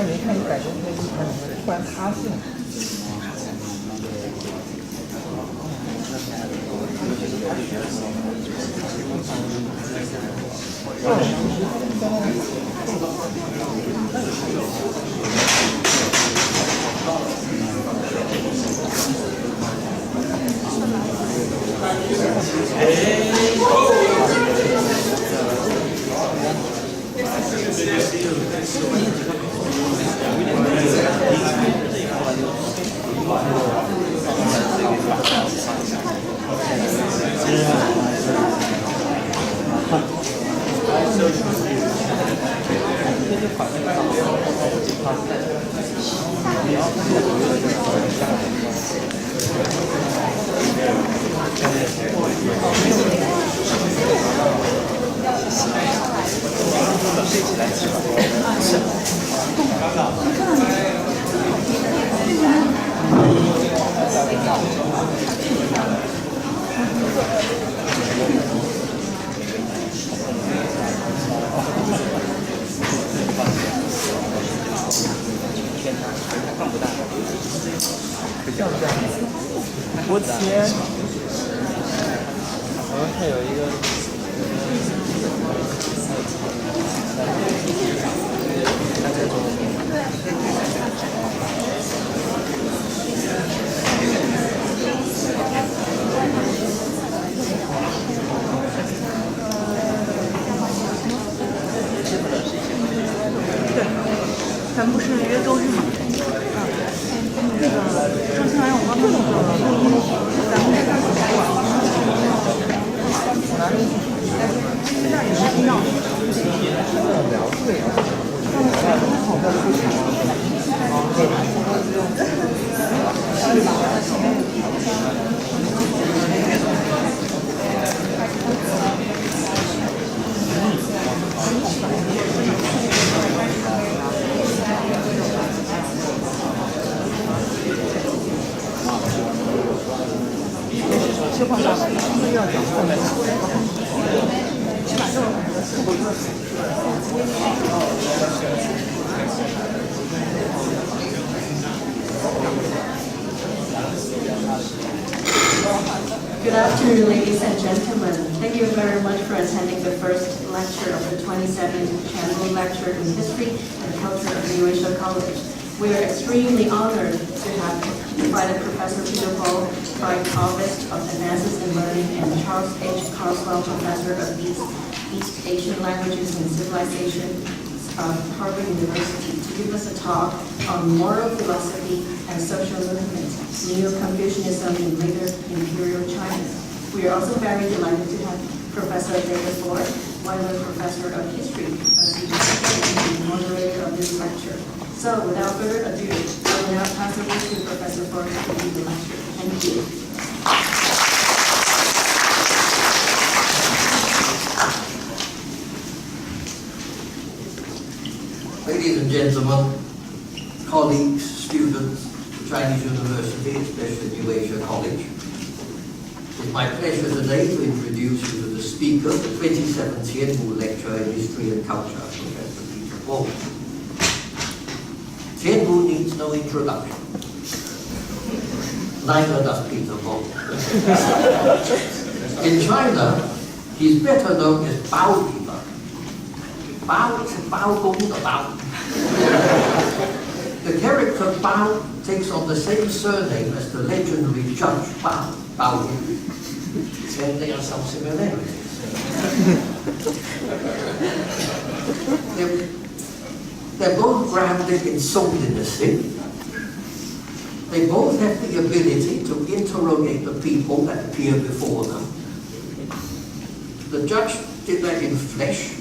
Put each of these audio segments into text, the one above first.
没看你改成突然塌陷。我天！还有一个。对，咱不是约周日吗？那个上次来我刚刚那个录音，咱们在那儿现在也是听到切换到要讲后面去把这个Good afternoon, ladies and gentlemen. Thank you very much for attending the first lecture of the 27th Champion Lecture in History and Culture of the Imperial College. We are extremely honored to have invited Professor Peter Paul, Provost of Advances in Learning, and Charles H. Carswell, Professor of East Asian Languages and Civilization of Harvard University, to give us a talk on moral philosophy and social movement, Neo-Confucianism in later Imperial China. We are also very delighted to have Professor David Ford, Weiler Professor of History, as the moderator of this lecture. So, without further ado, I will now pass over to Professor Ford to lead the lecture. Thank you. Ladies and gentlemen, colleagues, students of Chinese University, especially New Asia College, it's my pleasure today to introduce you to the speaker of the 27th Tianmu Lecture in History and Culture, Professor Peter Paul. Tianmu needs no introduction. Neither does Peter Paul. In China, he's better known as Bao Bi. Bao is Bao Gong the Bao. The character Bao takes on the same surname as the legendary Judge Bao, Bao Yu. And there are some similarities. They're both grounded in Song dynasty. They both have the ability to interrogate the people that appear before them. The judge did that in flesh,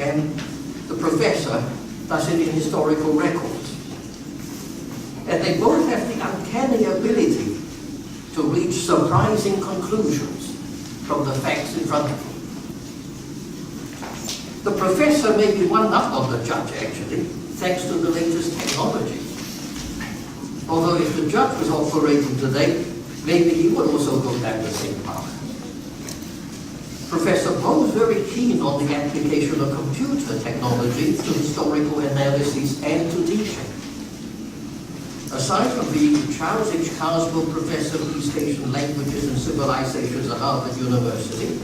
and the professor does it in historical records. And they both have the uncanny ability to reach surprising conclusions from the facts in front of them. The professor may be one up on the judge, actually, thanks to the latest technology. Although if the judge was operating today, maybe he would also go down the same path. Professor Bo is very keen on the application of computer technology to historical analysis and to teaching. Aside from being Charles H. Carswell Professor of East Asian Languages and Civilizations at Harvard University,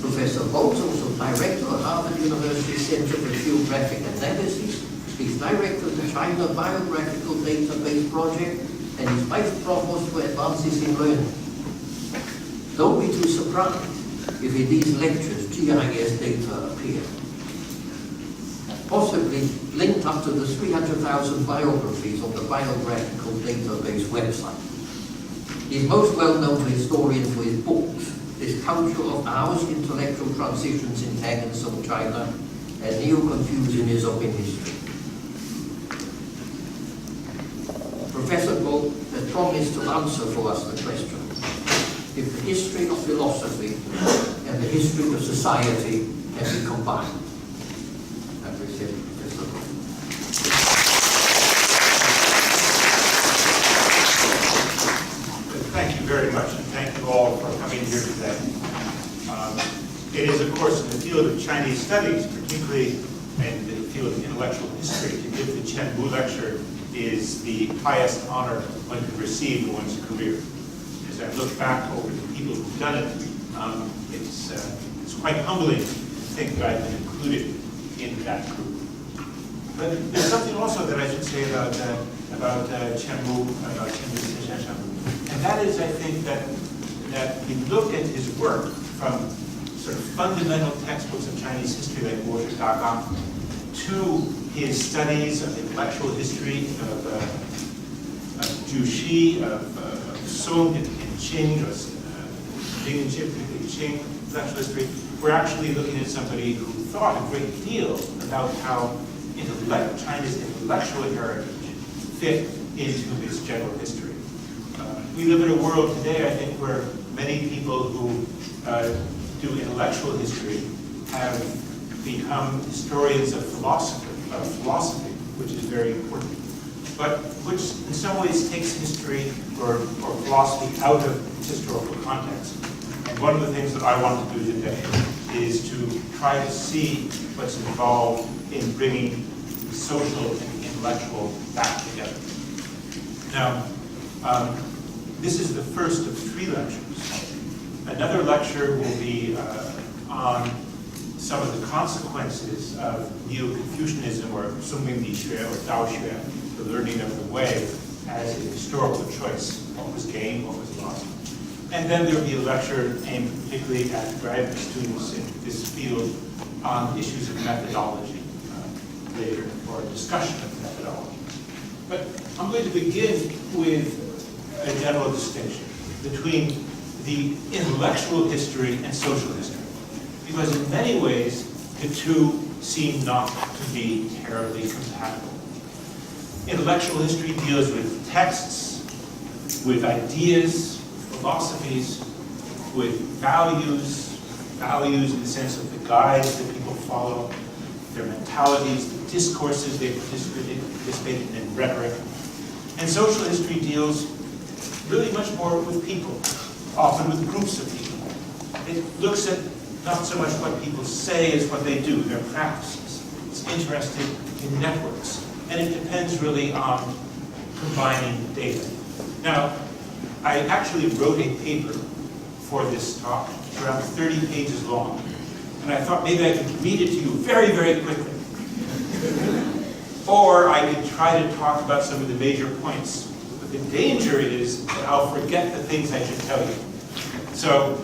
Professor Bo is also Director of Harvard University Center for Geographic Analysis. He's Director of the China Biographical Database Project and he's Vice Provost for Advances in Learning. Don't be too surprised if in these lectures GIS data appear. Possibly linked up to the 300,000 biographies on the Biographical Database website. He's most well known to historians for his books, This Culture of Ours, Intellectual Transitions in Tang and Song China, and Neo-Confucianism in History. Professor Bo has promised to answer for us the question, if the history of philosophy and the history of society can be combined. I appreciate Professor Bo. Thank you very much, and thank you all for coming here today. It is, of course, in the field of Chinese studies, particularly in the field of intellectual history, to give the Chen Bu lecture is the highest honor one can receive in one's career. As I look back over the people who've done it, it's quite humbling to think that I've been included in that group. But there's something also that I should say about Chen Bu, about Chen Bu先生, and that is, I think, that we look at his work from sort of fundamental textbooks of Chinese history like Wo Shi Da Gang to his studies of intellectual history of Juxi, of Song and Qing, or Jing and Qing intellectual history. We're actually looking at somebody who thought a great deal about how China's intellectual heritage fit into his general history. We live in a world today, I think, where many people who do intellectual history have become historians of philosophy, which is very important, but which in some ways takes history or philosophy out of historical context. And one of the things that I want to do today is to try to see what's involved in bringing social and intellectual back together. Now, this is the first of 3 lectures. Another lecture will be on some of the consequences of Neo-Confucianism, or Songming Li Xue, or Dao Xue, the learning of the way, as a historical choice. What was gained, what was lost. And then there will be a lecture aimed particularly at graduate students in this field on issues of methodology later, or a discussion of methodology. But I'm going to begin with a general distinction between the intellectual history and social history. Because in many ways, the two seem not to be terribly compatible. Intellectual history deals with texts, with ideas, philosophies, with values in the sense of the guides that people follow, their mentalities, the discourses they participate in rhetoric. And social history deals really much more with people, often with groups of people. It looks at not so much what people say as what they do, their practices. It's interested in networks. And it depends really on combining data. Now, I actually wrote a paper for this talk. It's around 30 pages long. And I thought maybe I could read it to you very, very quickly. Or I could try to talk about some of the major points. But the danger is that I'll forget the things I should tell you. So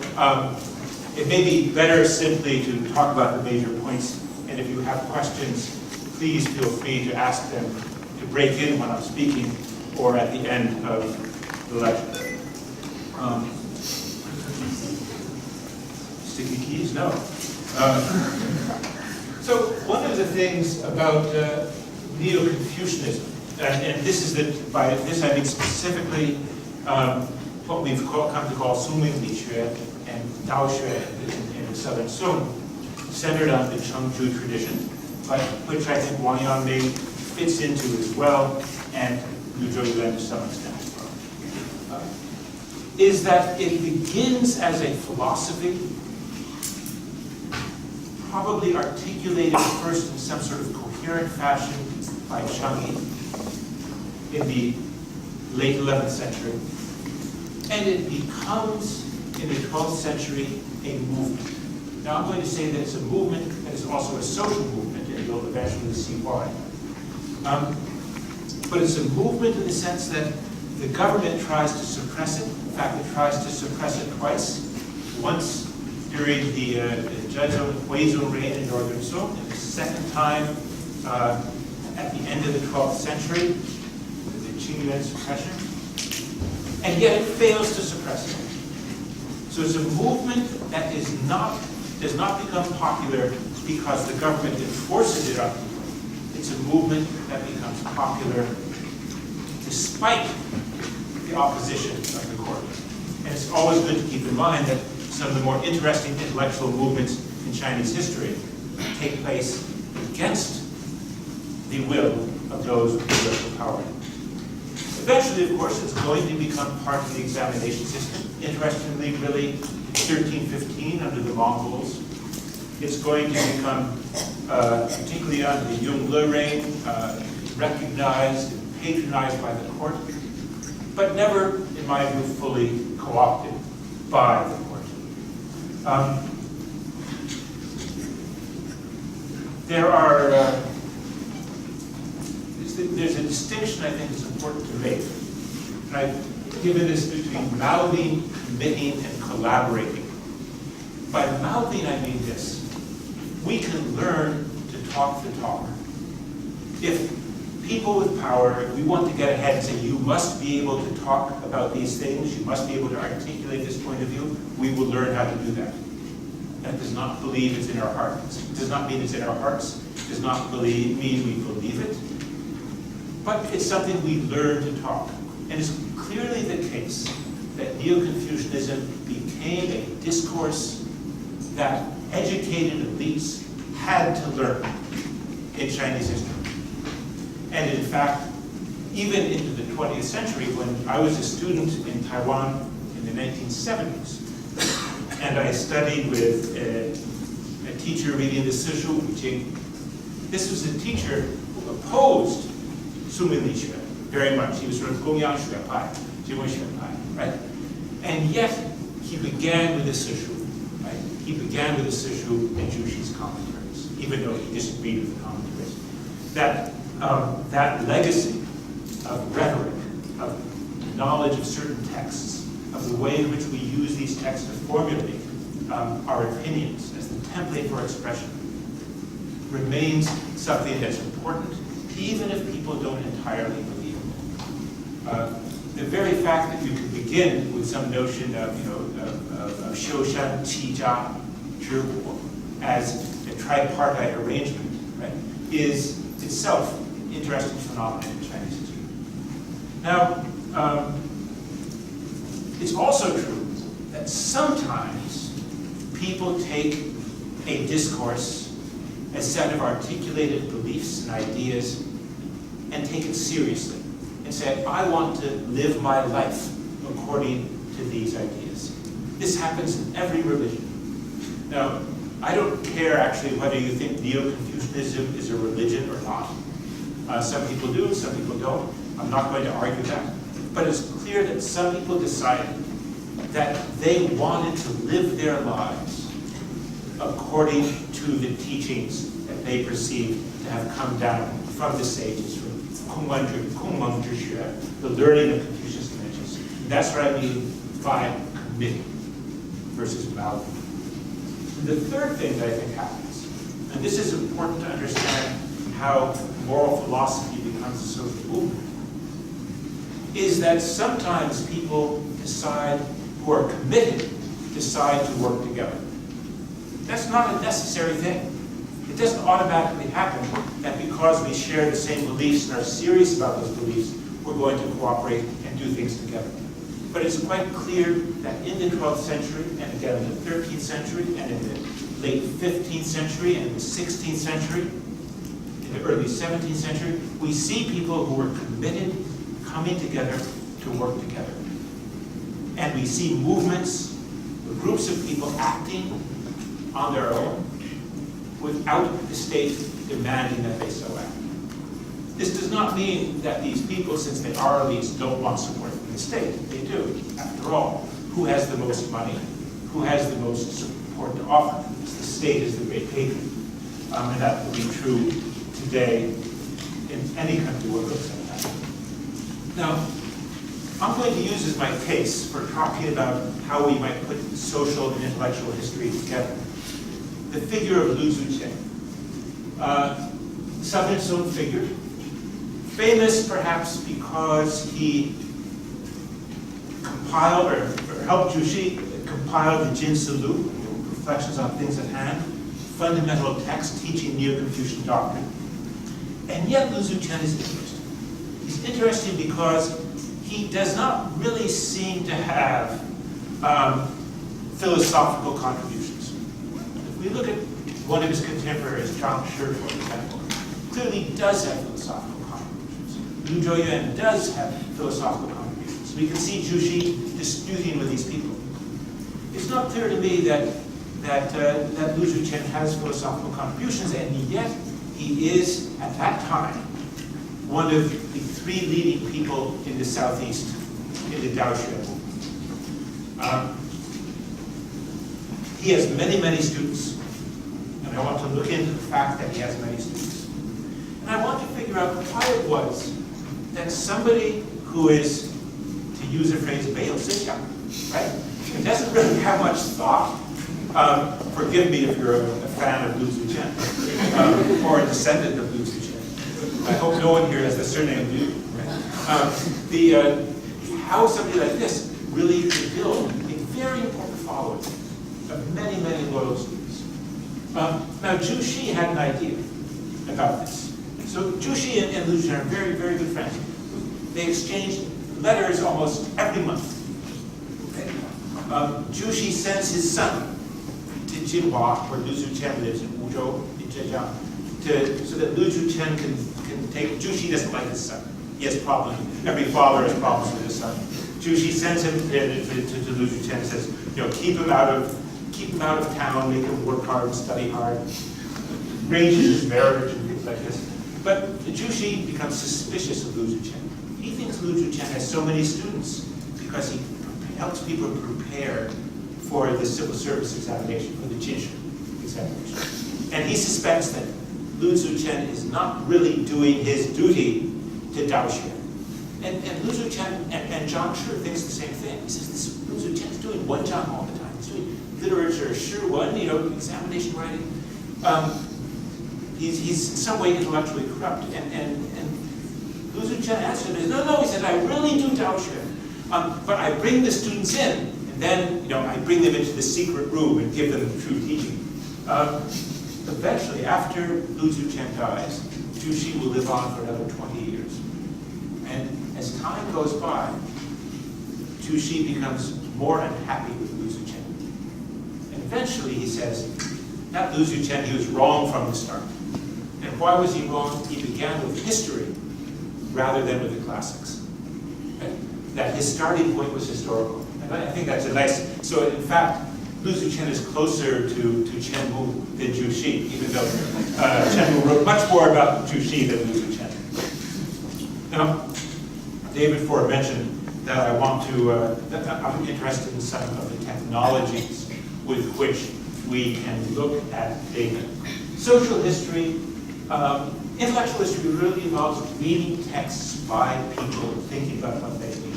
it may be better simply to talk about the major points. And if you have questions, please feel free to ask them to break in when I'm speaking or at the end of the lecture. Sticky keys? No. So one of the things about Neo-Confucianism, and this is by this I mean specifically what we've come to call Songming Li Xue and Dao Xue in the Southern Song, centered on the Chengzhu tradition, but which I think Wang Yangmei fits into as well, and Liu Zhuoyuan to some extent as well, is that it begins as a philosophy, probably articulated first in some sort of coherent fashion by Chang Yi in the late 11th century. And it becomes, in the 12th century, a movement. Now I'm going to say that it's a movement that is also a social movement, and you'll eventually see why. But it's a movement in the sense that the government tries to suppress it. In fact, it tries to suppress it twice. Once during the Zhezhou Huizhou reign in northern Song, and the second time at the end of the 12th century, the Qingyuan suppression. And yet it fails to suppress it. So it's a movement that does not become popular because the government enforces it on people. It's a movement that becomes popular despite the opposition of the court. And it's always good to keep in mind that some of the more interesting intellectual movements in Chinese history take place against the will of those with political power. Eventually, of course, it's going to become part of the examination system. Interestingly, really, in 1315, under the Mongols, it's going to become, particularly under the Yongle reign, recognized and patronized by the court, but never, in my view, fully co-opted by the court. There's a distinction I think is important to make. And I've given this between mouthing, committing, and collaborating. By mouthing, I mean this. We can learn to talk the talk. If people with power, if we want to get ahead and say, you must be able to talk about these things, you must be able to articulate this point of view, we will learn how to do that. That does not believe it's in our hearts. It does not mean it's in our hearts. It does not mean we believe it. But it's something we learn to talk. And it's clearly the case that Neo-Confucianism became a discourse that educated elites had to learn in Chinese history. And in fact, even into the 20th century, when I was a student in Taiwan in the 1970s, and I studied with a teacher reading the Sishu Wuqing, this was a teacher who opposed Sumin Li Xue very much. He was sort of Gongyang Xue Pai, Jiwen Xue Pai, right? And yet, he began with the Sishu, right? He began with the Sishu and Jushi's commentaries, even though he disagreed with the commentaries. That legacy of rhetoric, of knowledge of certain texts, of the way in which we use these texts to formulate our opinions as the template for expression, remains something that's important, even if people don't entirely believe it. The very fact that you could begin with some notion of, Shoushan Qijia Zhigu as a tripartite arrangement, right, is itself an interesting phenomenon in Chinese history. Now, it's also true that sometimes people take a discourse, a set of articulated beliefs and ideas, and take it seriously and say, I want to live my life according to these ideas. This happens in every religion. Now, I don't care actually whether you think Neo-Confucianism is a religion or not. Some people do, some people don't. I'm not going to argue that. But it's clear that some people decided that they wanted to live their lives according to the teachings that they perceived to have come down from the sages, from Kongmeng Zhixue, the learning of Confucius Conventions. That's what I mean by committing versus mouthing. The third thing that I think happens, and this is important to understand how moral philosophy becomes a social movement, is that sometimes people who are committed, decide to work together. That's not a necessary thing. It doesn't automatically happen that because we share the same beliefs and are serious about those beliefs, we're going to cooperate and do things together. But it's quite clear that in the 12th century, and again in the 13th century, and in the late 15th century, and in the 16th century, in the early 17th century, we see people who are committed coming together to work together. And we see movements, groups of people acting on their own, without the state demanding that they so act. This does not mean that these people, since they are elites, don't want support from the state. They do. After all, who has the most money? Who has the most support to offer? The state is the great patron. And that will be true today in any country where it looks like that. Now, I'm going to use as my case for talking about how we might put social and intellectual history together the figure of Lu Zuqian. Southern Song figure, famous perhaps because he compiled or helped Jushi compile the Jin Si Lu, Reflections on Things at Hand, fundamental text teaching Neo-Confucian doctrine. And yet Lu Zuqian is interesting. He's interesting because he does not really seem to have philosophical contributions. If we look at one of his contemporaries, Zhang Shi, for example, clearly does have philosophical contributions. Lu Zhuoyuan does have philosophical contributions. We can see Jushi disputing with these people. It's not clear to me that Lu Zuqian has philosophical contributions, and yet he is, at that time, one of the three leading people in the Southeast in the Daoxuan movement. He has many, many students, and I want to look into the fact that he has many students. And I want to figure out why it was that somebody who is, to use a phrase, Beil Sixiang, right? It doesn't really have much thought. Forgive me if you're a fan of Lu Zuqian, or a descendant of Lu Zuqian. I hope no one here has the surname Lu. Right? How somebody like this really could build a very important following of many, many loyal students. Now, Jushi had an idea about this. So Jushi and Lu Zuqian are very, very good friends. They exchanged letters almost every month. Jushi sends his son to Jinhua, where Lu Zuqian lives in Wuzhou, in Zhejiang, so that Lu Zuqian can take. Jushi doesn't like his son. He has problems. Every father has problems with his son. Jushi sends him to Lu Zuqian and says, keep him out of town, make him work hard and study hard, arranges his marriage and things like this. But Jushi becomes suspicious of Lu Zuqian. He thinks Lu Zuqian has so many students because he helps people prepare for the civil service examination, for the Jinshu examination. And he suspects that Lu Zuqian is not really doing his duty to Daoxuan. And Lu Zuqian and Zhang Shi thinks the same thing. He says, this Lu Zuqian is doing Wenjiang all the time. He's doing literature, Shiwen, examination writing. He's in some way intellectually corrupt. And Lu Zuqian answered him, no, he said, I really do Daoxuan. But I bring the students in, and then I bring them into the secret room and give them true teaching. Eventually, after Lu Zuqian dies, Jushi will live on for another 20 years. And as time goes by, Jushi becomes more unhappy with Lu Zuqian. And eventually he says, that Lu Zuqian, he was wrong from the start. And why was he wrong? He began with history rather than with the classics. That his starting point was historical. And I think that's a nice, so in fact, Lu Zuqian is closer to Chen Wu than Jushi, even though Chen Wu wrote much more about Jushi than Lu Zuqian. Now, David Ford mentioned that that I'm interested in some of the technologies with which we can look at data. Social history, intellectual history really involves reading texts by people thinking about what they mean.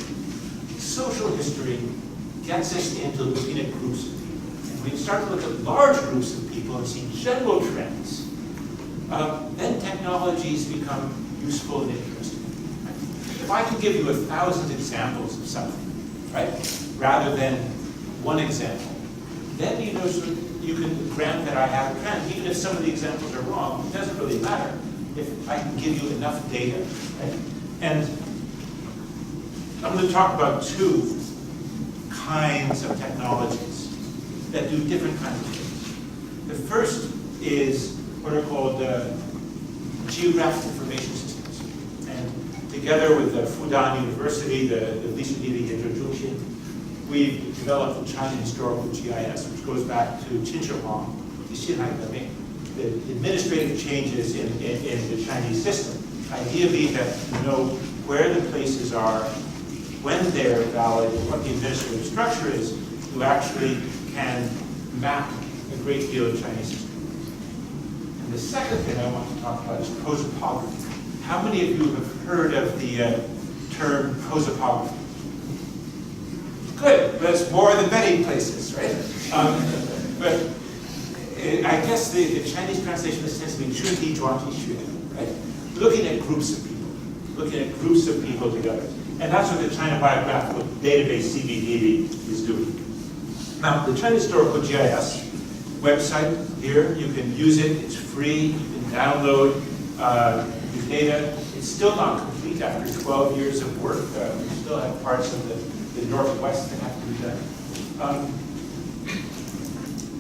Social history gets us into looking at groups of people. And we start to look at large groups of people and see general trends. Then technologies become useful and interesting. Right? If I can give you 1,000 examples of something, right, rather than one example, then you can grant that I have a trend. Even if some of the examples are wrong, it doesn't really matter if I can give you enough data. Right? And I'm going to talk about two kinds of technologies that do different kinds of things. The first is what are called geographic information systems. And together with Fudan University, the Lisudili Yenzhou, we've developed the China Historical GIS, which goes back to Qin Shi Huang, the Xinhai Deming. the administrative changes in the Chinese system. Idea being that you know where the places are, when they're valid, what the administrative structure is, you actually can map a great deal of Chinese history. And the second thing I want to talk about is prosopography. How many of you have heard of the term prosopography? Good, but it's more than many places, right? But I guess the Chinese translation of this tends to be 肢体状体学, right? Looking at groups of people together. And that's what the China Biographical Database, CBDB, is doing. Now, the China Historical GIS website here, you can use it, it's free, you can download the data. It's still not complete after 12 years of work. We still have parts of the Northwest that have to be done.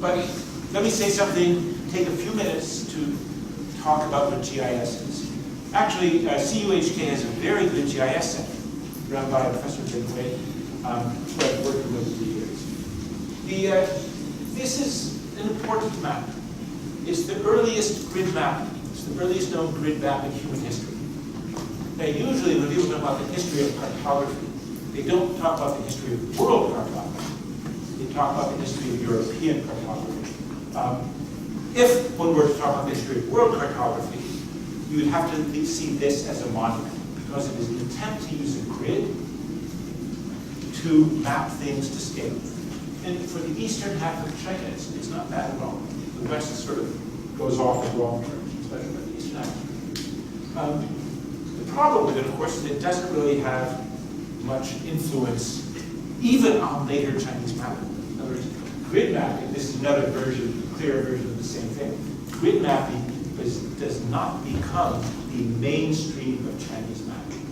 But let me say something, take a few minutes to talk about what GIS is. Actually, CUHK has a very good GIS center run by Professor Bin Wei, who I've worked with for years. This is an important map. It's the earliest grid map. It's the earliest known grid map in human history. Now, usually when people talk about the history of cartography, they don't talk about the history of world cartography. They talk about the history of European cartography. If one were to talk about the history of world cartography, you would have to see this as a monument, because it is an attempt to use a grid to map things to scale. And for the eastern half of China, it's not bad at all. The west sort of goes off in wrong terms, especially for the eastern half. The problem with it, of course, is it doesn't really have much influence even on later Chinese mapping. In other words, grid mapping, this is another version, a clearer version of the same thing. Grid mapping does not become the mainstream of Chinese mapping.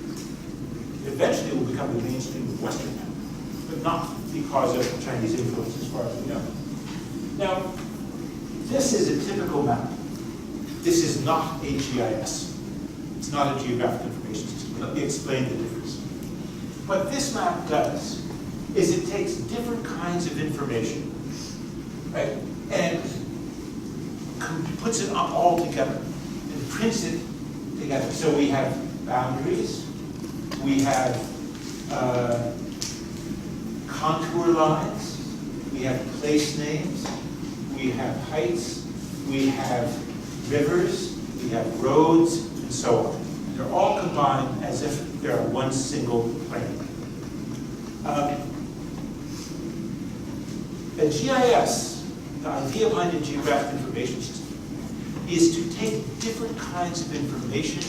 Eventually it will become the mainstream of Western mapping, but not because of Chinese influence as far as we know. Now, this is a typical map. This is not a GIS. It's not a geographic information system. Let me explain the difference. What this map does is it takes different kinds of information, right, and puts it all together and prints it together. So we have boundaries, we have contour lines, we have place names, we have heights, we have rivers, we have roads, and so on. They're all combined as if they're one single plane. A GIS, the idea behind a geographic information system, is to take different kinds of information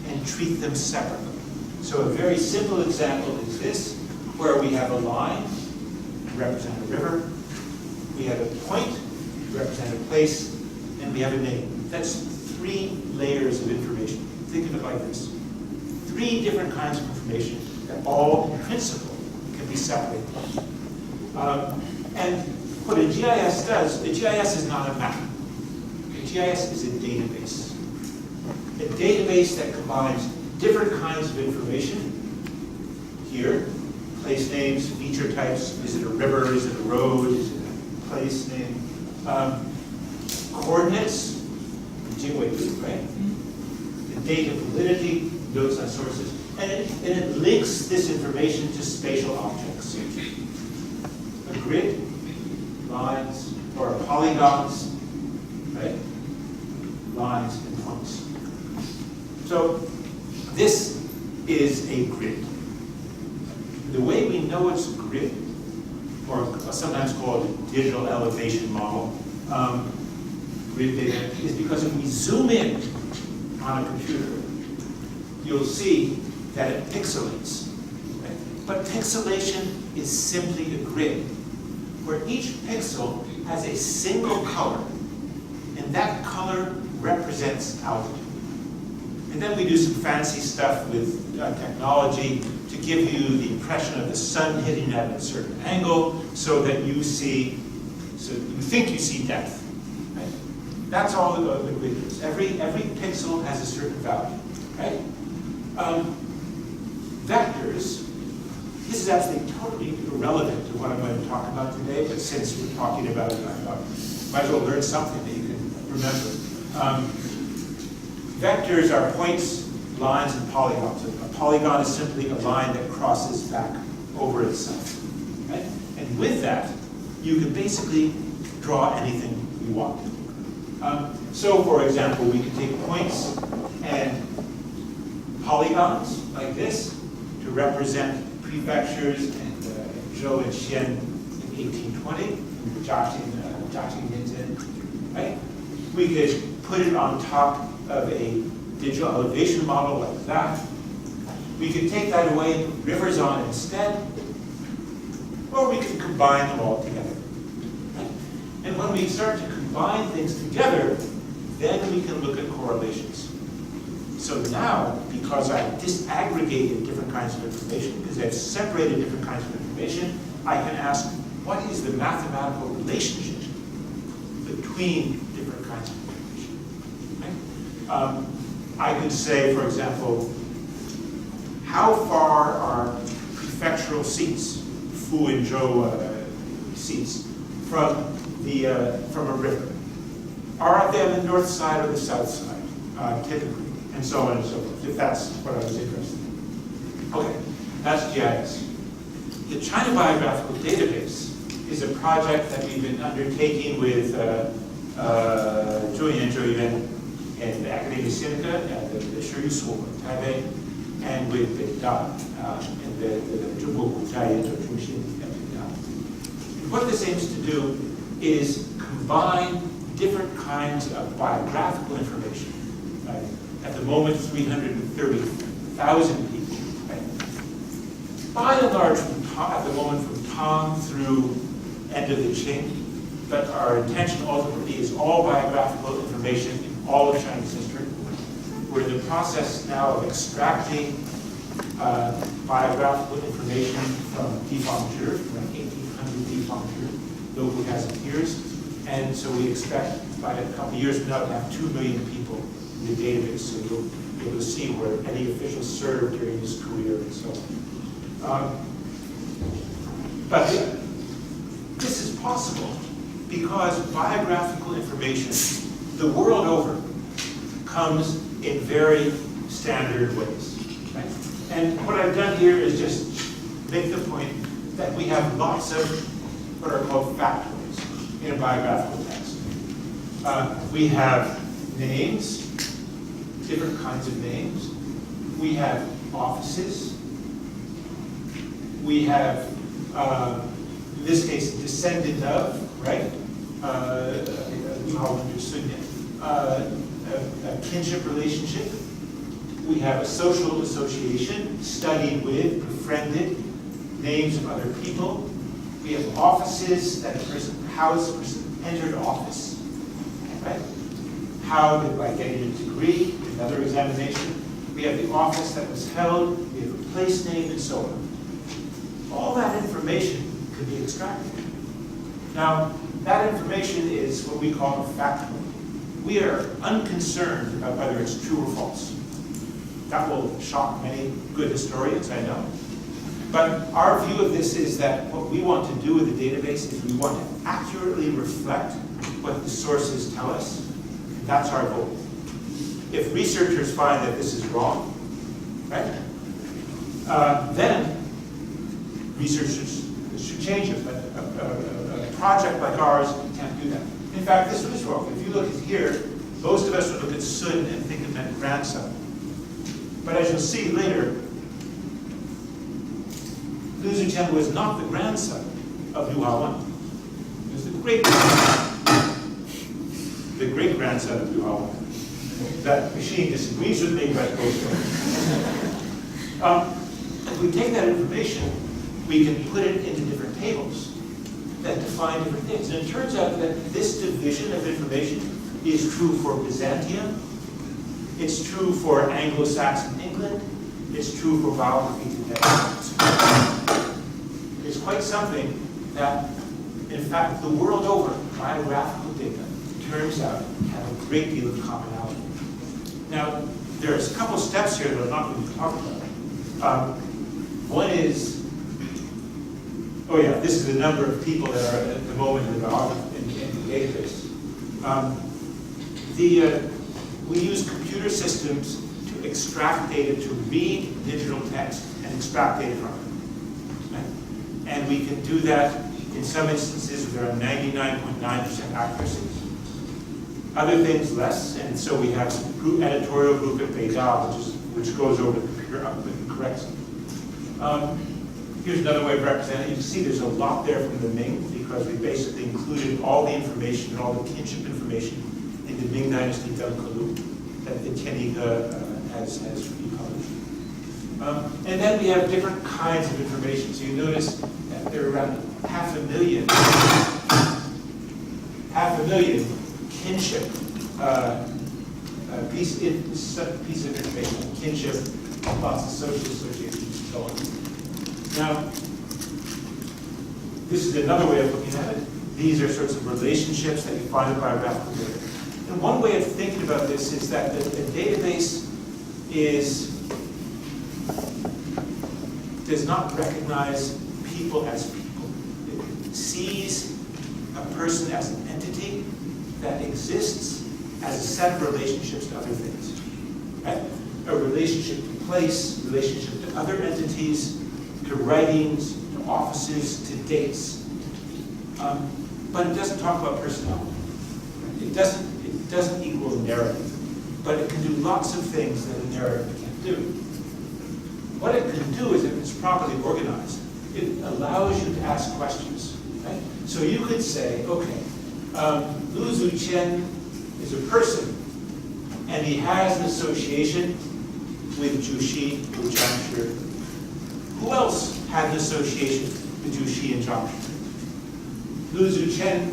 and treat them separately. So a very simple example is this, where we have a line to represent a river, we have a point to represent a place, and we have a name. That's 3 layers of information. Think of it like this. 3 different kinds of information that all, in principle, can be separated. And what a GIS does, a GIS is not a map. A GIS is a database. A database that combines different kinds of information. Here, place names, feature types. Is it a river? Is it a road? Is it a place name? Coordinates, geometry, right? The date of validity, notes on sources. And it links this information to spatial objects. A grid, lines, or polygons, right? Lines and points. So this is a grid. The way we know it's a grid, or sometimes called a digital elevation model, grid data, is because if we zoom in on a computer, you'll see that it pixelates. Right? But pixelation is simply a grid, where each pixel has a single color, and that color represents altitude. And then we do some fancy stuff with technology to give you the impression of the sun hitting at a certain angle, so that you think you see depth. Right? That's all the grid is. Every pixel has a certain value. Right? Vectors. This is actually totally irrelevant to what I'm going to talk about today, but since we're talking about it, I thought might as well learn something that you can remember. Vectors are points, lines, and polygons. A polygon is simply a line that crosses back over itself. Right? And with that, you can basically draw anything you want. So, for example, we can take points and polygons like this to represent prefectures and Zhou and Xian in 1820, right? We could put it on top of a digital elevation model like that. We could take that away and put rivers on instead, or we could combine them all together. Right? And when we start to combine things together, then we can look at correlations. So now, because I've disaggregated different kinds of information, because I've separated different kinds of information, I can ask, what is the mathematical relationship between different kinds of information? Right? I could say, for example, how far are prefectural seats, Fu and Zhou seats, from a river? Are they on the north side or the south side, typically? And so on and so forth, if that's what I was interested in. Okay, that's GIS. The China Biographical Database is a project that we've been undertaking with Zhou Yuan and Academia Sinica and the Shiyu School in Taipei, and with Beida and the Zhongguo Guzhai Yanzhou Zhongxin at Beida. What this aims to do is combine different kinds of biographical information. Right? At the moment, 330,000 people. Right? By and large, at the moment, from Tang through end of the Qing, but our intention ultimately is all biographical information in all of Chinese history. We're in the process now of extracting biographical information from Difangzhi, from 1800 Difangzhi, local gazetteers, and so we expect by a couple of years from now to have 2 million people in the database, so you'll be able to see where any official served during his career and so on. But this is possible because biographical information, the world over, comes in very standard ways. Right? And what I've done here is just make the point that we have lots of what are called factoids in a biographical text. We have names, different kinds of names. We have offices. We have, in this case, descendant of, right? A kinship relationship. We have a social association, studied with, befriended, names of other people. We have offices that a person, how is a person entered office, right? How did, by getting a degree, another examination. We have the office that was held, we have a place name, and so on. All that information could be extracted. Now, that information is what we call a factoid. We are unconcerned about whether it's true or false. That will shock many good historians, I know. But our view of this is that what we want to do with the database is we want to accurately reflect what the sources tell us. That's our goal. If researchers find that this is wrong, right, then researchers should change it. But a project like ours can't do that. In fact, this was wrong. If you look at here, most of us would look at Sun and think it meant grandson. But as you'll see later, Liu Zuqian was not the grandson of Liu Haowen. He was the great-grandson of Liu Haowen. That machine disagrees with me, but goes if we take that information, we can put it into different tables that define different things. And it turns out that this division of information is true for Byzantium, it's true for Anglo-Saxon England, it's true for biography today. It's quite something that, in fact, the world over, biographical data turns out to have a great deal of commonality. Now, there's a couple steps here that I'm not going to talk about. One is, oh yeah, this is the number of people that are at the moment in the database. we use computer systems to extract data, to read digital text and extract data from it. Right? And we can do that in some instances with around 99.9% accuracy. Other things less, and so we have some editorial group at Beidao, which goes over the computer output and corrects it. Here's another way of representing it. You can see there's a lot there from the Ming, because we basically included all the information, all the kinship information in the Ming Dynasty Delkalu that the Tianyi has republished. And then we have different kinds of information. So you notice that there are around 500,000 kinship piece of information, kinship, lots of social associations, and so on. Now, this is another way of looking at it. These are sorts of relationships that you find in biographical data. And one way of thinking about this is that the database does not recognize people as people. It sees a person as an entity that exists as a set of relationships to other things. Right? A relationship to place, relationship to other entities, to writings, to offices, to dates. But it doesn't talk about personality. It doesn't equal a narrative. But it can do lots of things that a narrative can't do. What it can do is, if it's properly organized, it allows you to ask questions. Right? So you could say, okay, Lu Zuqian is a person, and he has an association with Jushi or Zhangshi. Who else had an association with Jushi and Zhangshi? Lu Zuqian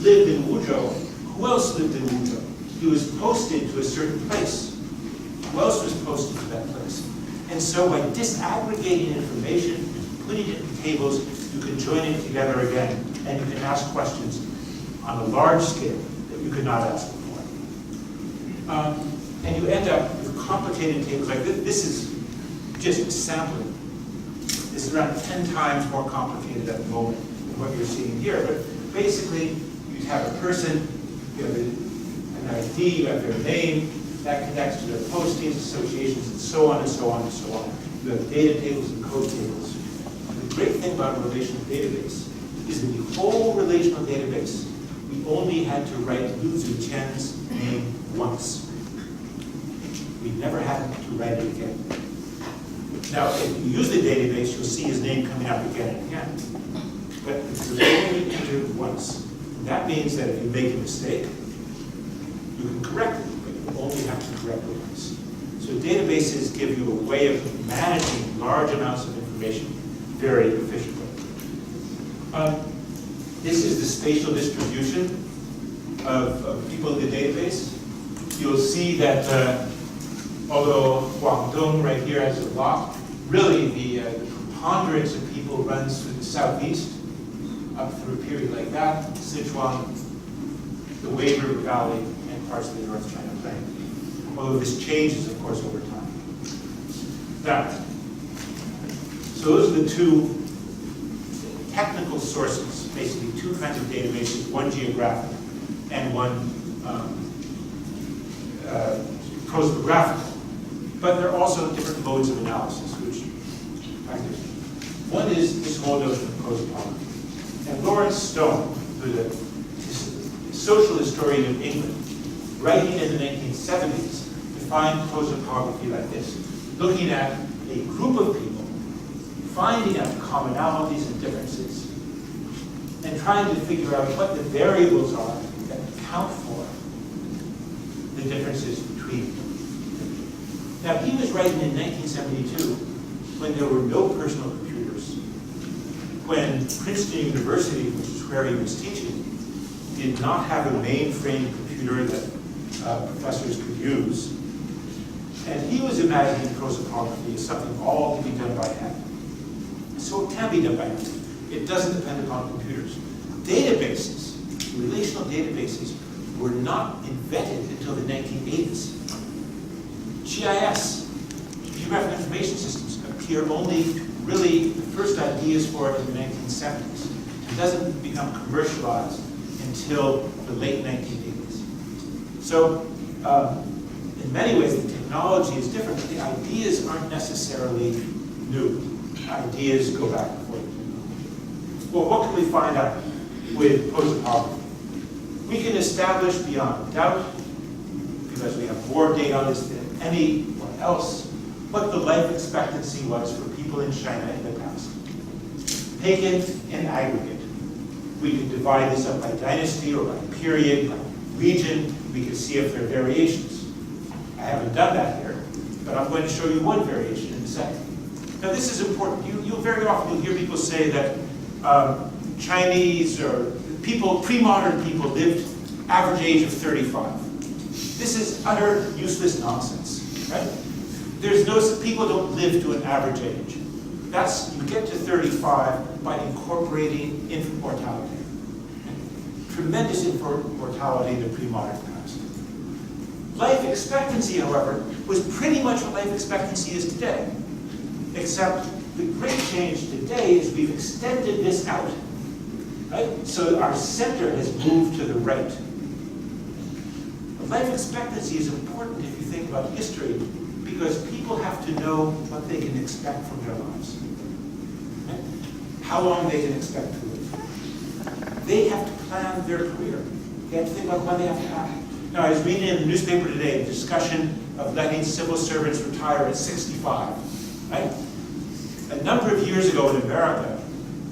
lived in Wuzhou. Who else lived in Wuzhou? He was posted to a certain place. Who else was posted to that place? And so by disaggregating information, putting it in tables, you can join it together again, and you can ask questions on a large scale that you could not ask before. And you end up with complicated tables like this. This is just a sampling. This is around 10 times more complicated at the moment than what you're seeing here. But basically, you have a person, you have an ID, you have their name, that connects to their postings, associations, and so on and so on and so on. You have data tables and code tables. And the great thing about a relational database is in the whole relational database, we only had to write Lu Zuqian's name once. We never had to write it again. Now, if you use the database, you'll see his name coming up again and again. But it was only entered once. That means that if you make a mistake, you can correct it, but you only have to correct it once. So databases give you a way of managing large amounts of information very efficiently. This is the spatial distribution of people in the database. You'll see that although Guangdong right here has a lot, really the preponderance of people runs through the southeast, up through a period like that, Sichuan, the Weibo Valley, and parts of the North China Plain. Although this changes, of course, over time. Now, so those are the two technical sources, basically two kinds of databases, one geographic and one prosopographical. But there are also different modes of analysis, which one is this whole notion of prosopography. And Lawrence Stone, who's a social historian of England, writing in the 1970s, defined prosopography like this, looking at a group of people, finding out commonalities and differences, and trying to figure out what the variables are that account for the differences between them. Now, he was writing in 1972 when there were no personal computers, when Princeton University, which is where he was teaching, did not have a mainframe computer that professors could use. And he was imagining prosopography as something all to be done by hand. So it can be done by hand. It doesn't depend upon computers. Databases, relational databases, were not invented until the 1980s. GIS, Geographic Information Systems, appear only, really, the first ideas for it in the 1970s. It doesn't become commercialized until the late 1980s. So in many ways, the technology is different, but the ideas aren't necessarily new. Ideas go back and forth. Well, what can we find out with post-apocryphy? We can establish beyond doubt, because we have more data on this than anyone else, what the life expectancy was for people in China in the past. Taken in aggregate, we can divide this up by dynasty or by period, by region. We can see if there are variations. I haven't done that here, but I'm going to show you one variation in a second. Now this is important. You'll very often hear people say that Chinese or people, pre-modern people lived average age of 35. This is utter useless nonsense, right? People don't live to an average age. You get to 35 by incorporating infant mortality. Tremendous infant mortality in the pre-modern past. Life expectancy, however, was pretty much what life expectancy is today. Except the great change today is we've extended this out. Right? So our center has moved to the right. But life expectancy is important if you think about history, because people have to know what they can expect from their lives. Right? How long they can expect to live. They have to plan their career. They have to think about when they have to act. Now, I was reading in the newspaper today a discussion of letting civil servants retire at 65. Right? A number of years ago in America,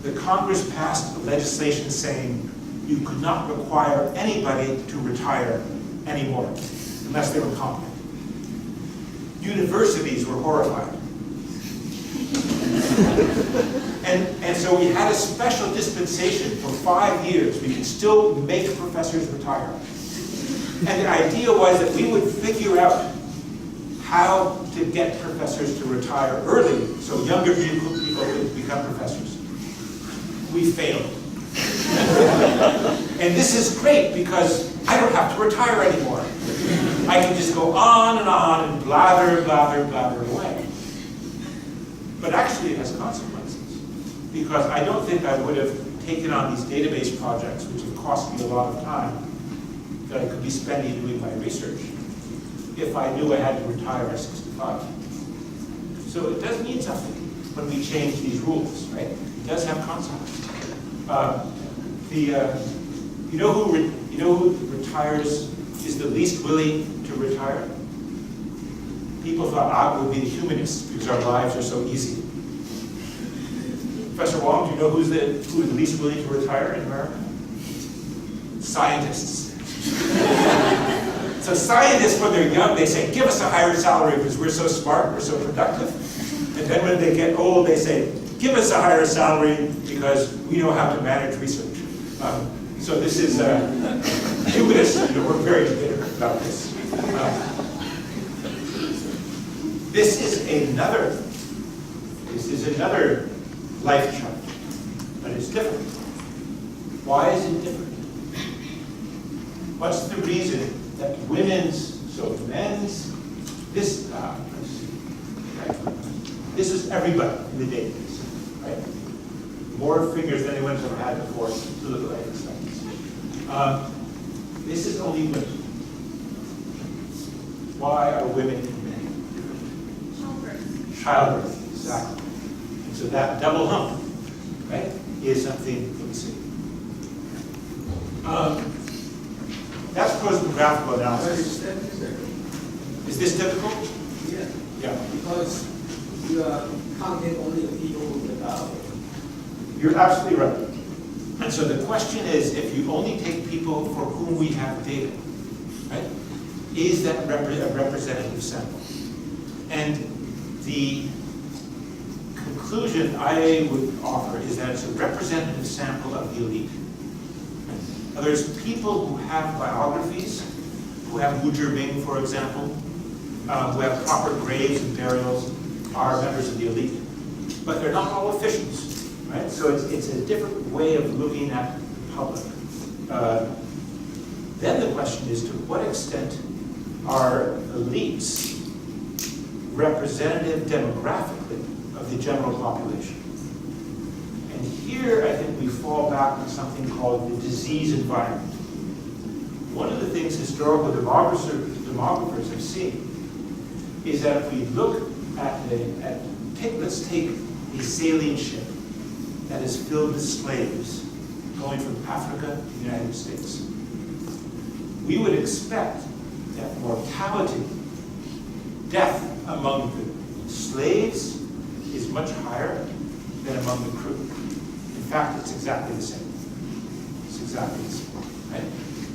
the Congress passed legislation saying you could not require anybody to retire anymore unless they were competent. Universities were horrified. and so we had a special dispensation for 5 years. We could still make professors retire. And the idea was that we would figure out how to get professors to retire early so younger people could become professors. We failed. And this is great because I don't have to retire anymore. I can just go on and blather away. But actually it has consequences, because I don't think I would have taken on these database projects, which have cost me a lot of time that I could be spending doing my research, if I knew I had to retire at 65. So it does mean something when we change these rules, right? It does have consequences. You know who retires is the least willing to retire? People thought it would be the humanists because our lives are so easy. Professor Wong, do you know who's the least willing to retire in America? Scientists. So scientists, when they're young, they say, give us a higher salary because we're so smart, we're so productive. And then when they get old, they say, give us a higher salary because we know how to manage research. So this is humanists, we're very bitter about this. This is another life chart, but it's different. Why is it different? What's the reason that men's, this is everybody in the database, right? More figures than anyone's ever had before to look at life expectancy. This is only women. Why are women and men different? Childbirth, exactly. And so that double hump, right, is something that we see. That's graphical analysis. Is this typical? Yeah. Yeah. Because you are counting only the people with the power. You're absolutely right. And so the question is, if you only take people for whom we have data, right, is that a representative sample? And the conclusion I would offer is that it's a representative sample of the elite. Now, there's people who have biographies, who have Wu Zhiming, for example, who have proper graves and burials, are members of the elite. But they're not all officials. Right? So it's a different way of looking at the public. Then the question is, to what extent are elites representative demographically of the general population? And here I think we fall back to something called the disease environment. One of the things historical demographers have seen is that if we look let's take a sailing ship that is filled with slaves going from Africa to the United States, we would expect that mortality, death among the slaves is much higher than among the crew. In fact, it's exactly the same. It's exactly the same, right?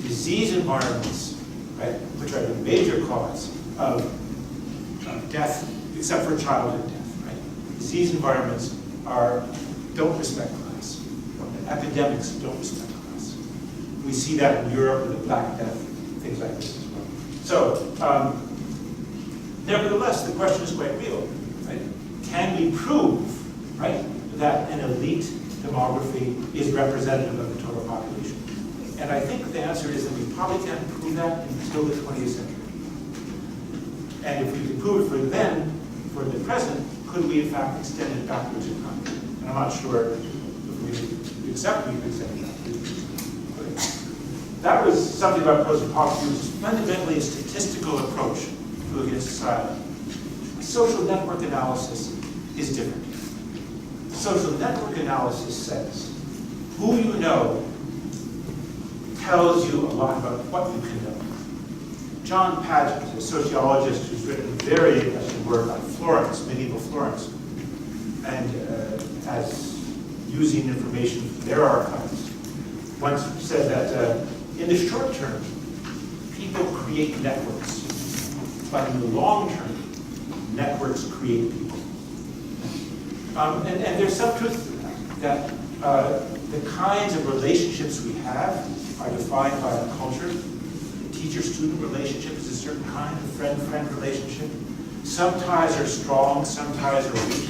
Disease environments, right, which are the major cause of death, except for childhood death, right? Disease environments don't respect class. Epidemics don't respect class. We see that in Europe with the Black Death, things like this as well. So, nevertheless, the question is quite real, right? Can we prove, right, that an elite demography is representative of the total population? And I think the answer is that we probably can't prove that until the 20th century. And if we can prove it for the present, could we in fact extend it backwards in time? And I'm not sure if we accept we can extend it backwards. That was something about prosopopsy, which is fundamentally a statistical approach to looking at society. Social network analysis is different. Social network analysis says who you know tells you a lot about what you can know. John Paget, a sociologist who's written very interesting work on Florence, medieval Florence, and as using information from their archives, once said that in the short term, people create networks, but in the long term, networks create people. And there's some truth to that, the kinds of relationships we have are defined by our culture. The teacher-student relationship is a certain kind of friend-friend relationship. Some ties are strong, some ties are weak.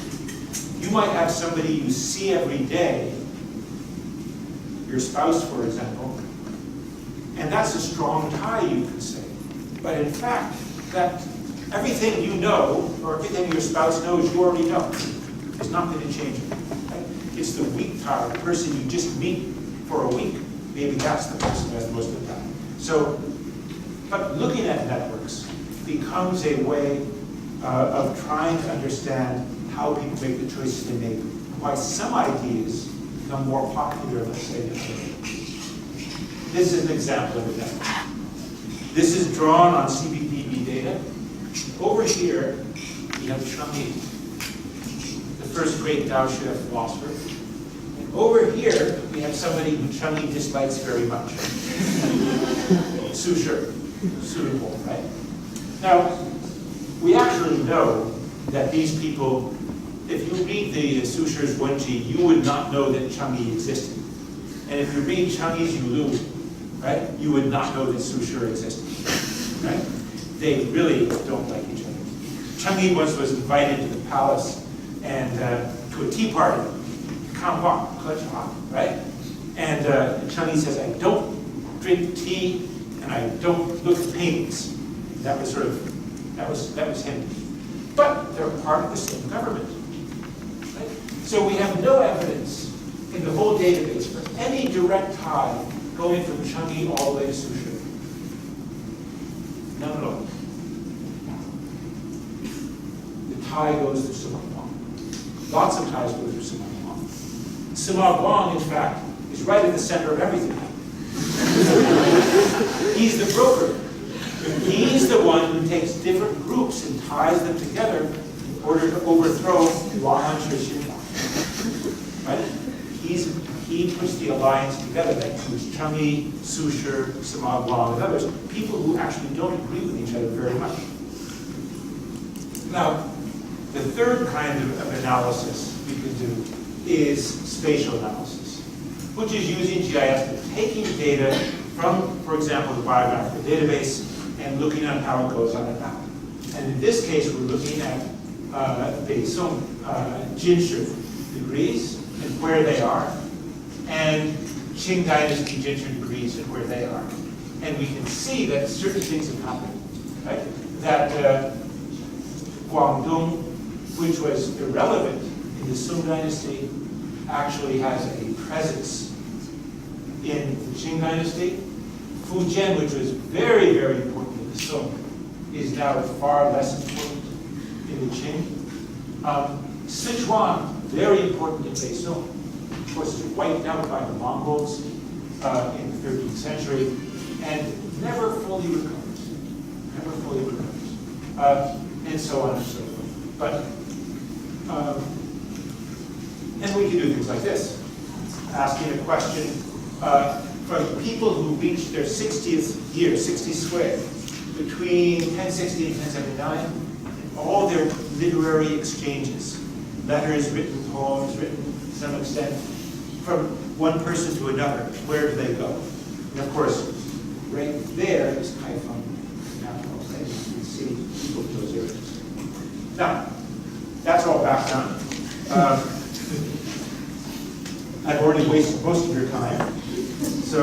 You might have somebody you see every day, your spouse, for example, and that's a strong tie, you could say. But in fact, that everything you know, or everything your spouse knows, you already know. It's not going to change it. Right? It's the weak tie, the person you just meet for a week. Maybe that's the person who has the most of the time. So, but looking at networks becomes a way of trying to understand how people make the choices they make, why some ideas become more popular, let's say, than others. This is an example of a network. This is drawn on CBPB data. Over here, we have Chang'e, the first great Daoshi philosopher. And over here, we have somebody who Chang'e dislikes very much. Su Shi, right? Now, we actually know that these people, if you read the Su Shi's Wenji, you would not know that Chang'e existed. And if you read Chang'e's Yulu, right, you would not know that Su Shi existed, right? They really don't like each other. Chang'e once was invited to the palace and to a tea party, right? And Chang'e says, I don't drink tea and I don't look at paintings. That was sort of, that was him. But they're part of the same government. Right? So we have no evidence in the whole database for any direct tie going from Chang'e all the way to Su Shi. None at all. The tie goes to Sima Guang. Lots of ties go through Sima Guang. Sima Guang, in fact, is right at the center of everything. He's the broker. He's the one who takes different groups and ties them together in order to overthrow Wang Shixin. Right? He puts the alliance together that includes Chang'e, Su Shi, Sima Guang, and others, people who actually don't agree with each other very much. Now, the third kind of analysis we can do is spatial analysis, which is using GIS, but taking data from, for example, the biographical database and looking at how it goes on a map. And in this case, we're looking at Beisong Jinshi degrees and where they are, and Qing Dynasty Jinshi degrees and where they are. And we can see that certain things have happened, right? That Guangdong, which was irrelevant in the Song Dynasty, actually has a presence in the Qing Dynasty. Fujian, which was very, very important in the Song, is now far less important in the Qing. Sichuan, very important in Beisong. Of course, it's wiped out by the Mongols in the 13th century, and never fully recovers. Never fully recovers. And so on and so forth. But, and we can do things like this. Asking a question from people who reached their 60th year, 60 square, between 1060 and 1079, all their literary exchanges, letters written, poems written to some extent, from one person to another, where do they go? And of course, right there is Kaifeng. Right? You can see people in those areas. Now, that's all background. I've already wasted most of your time. So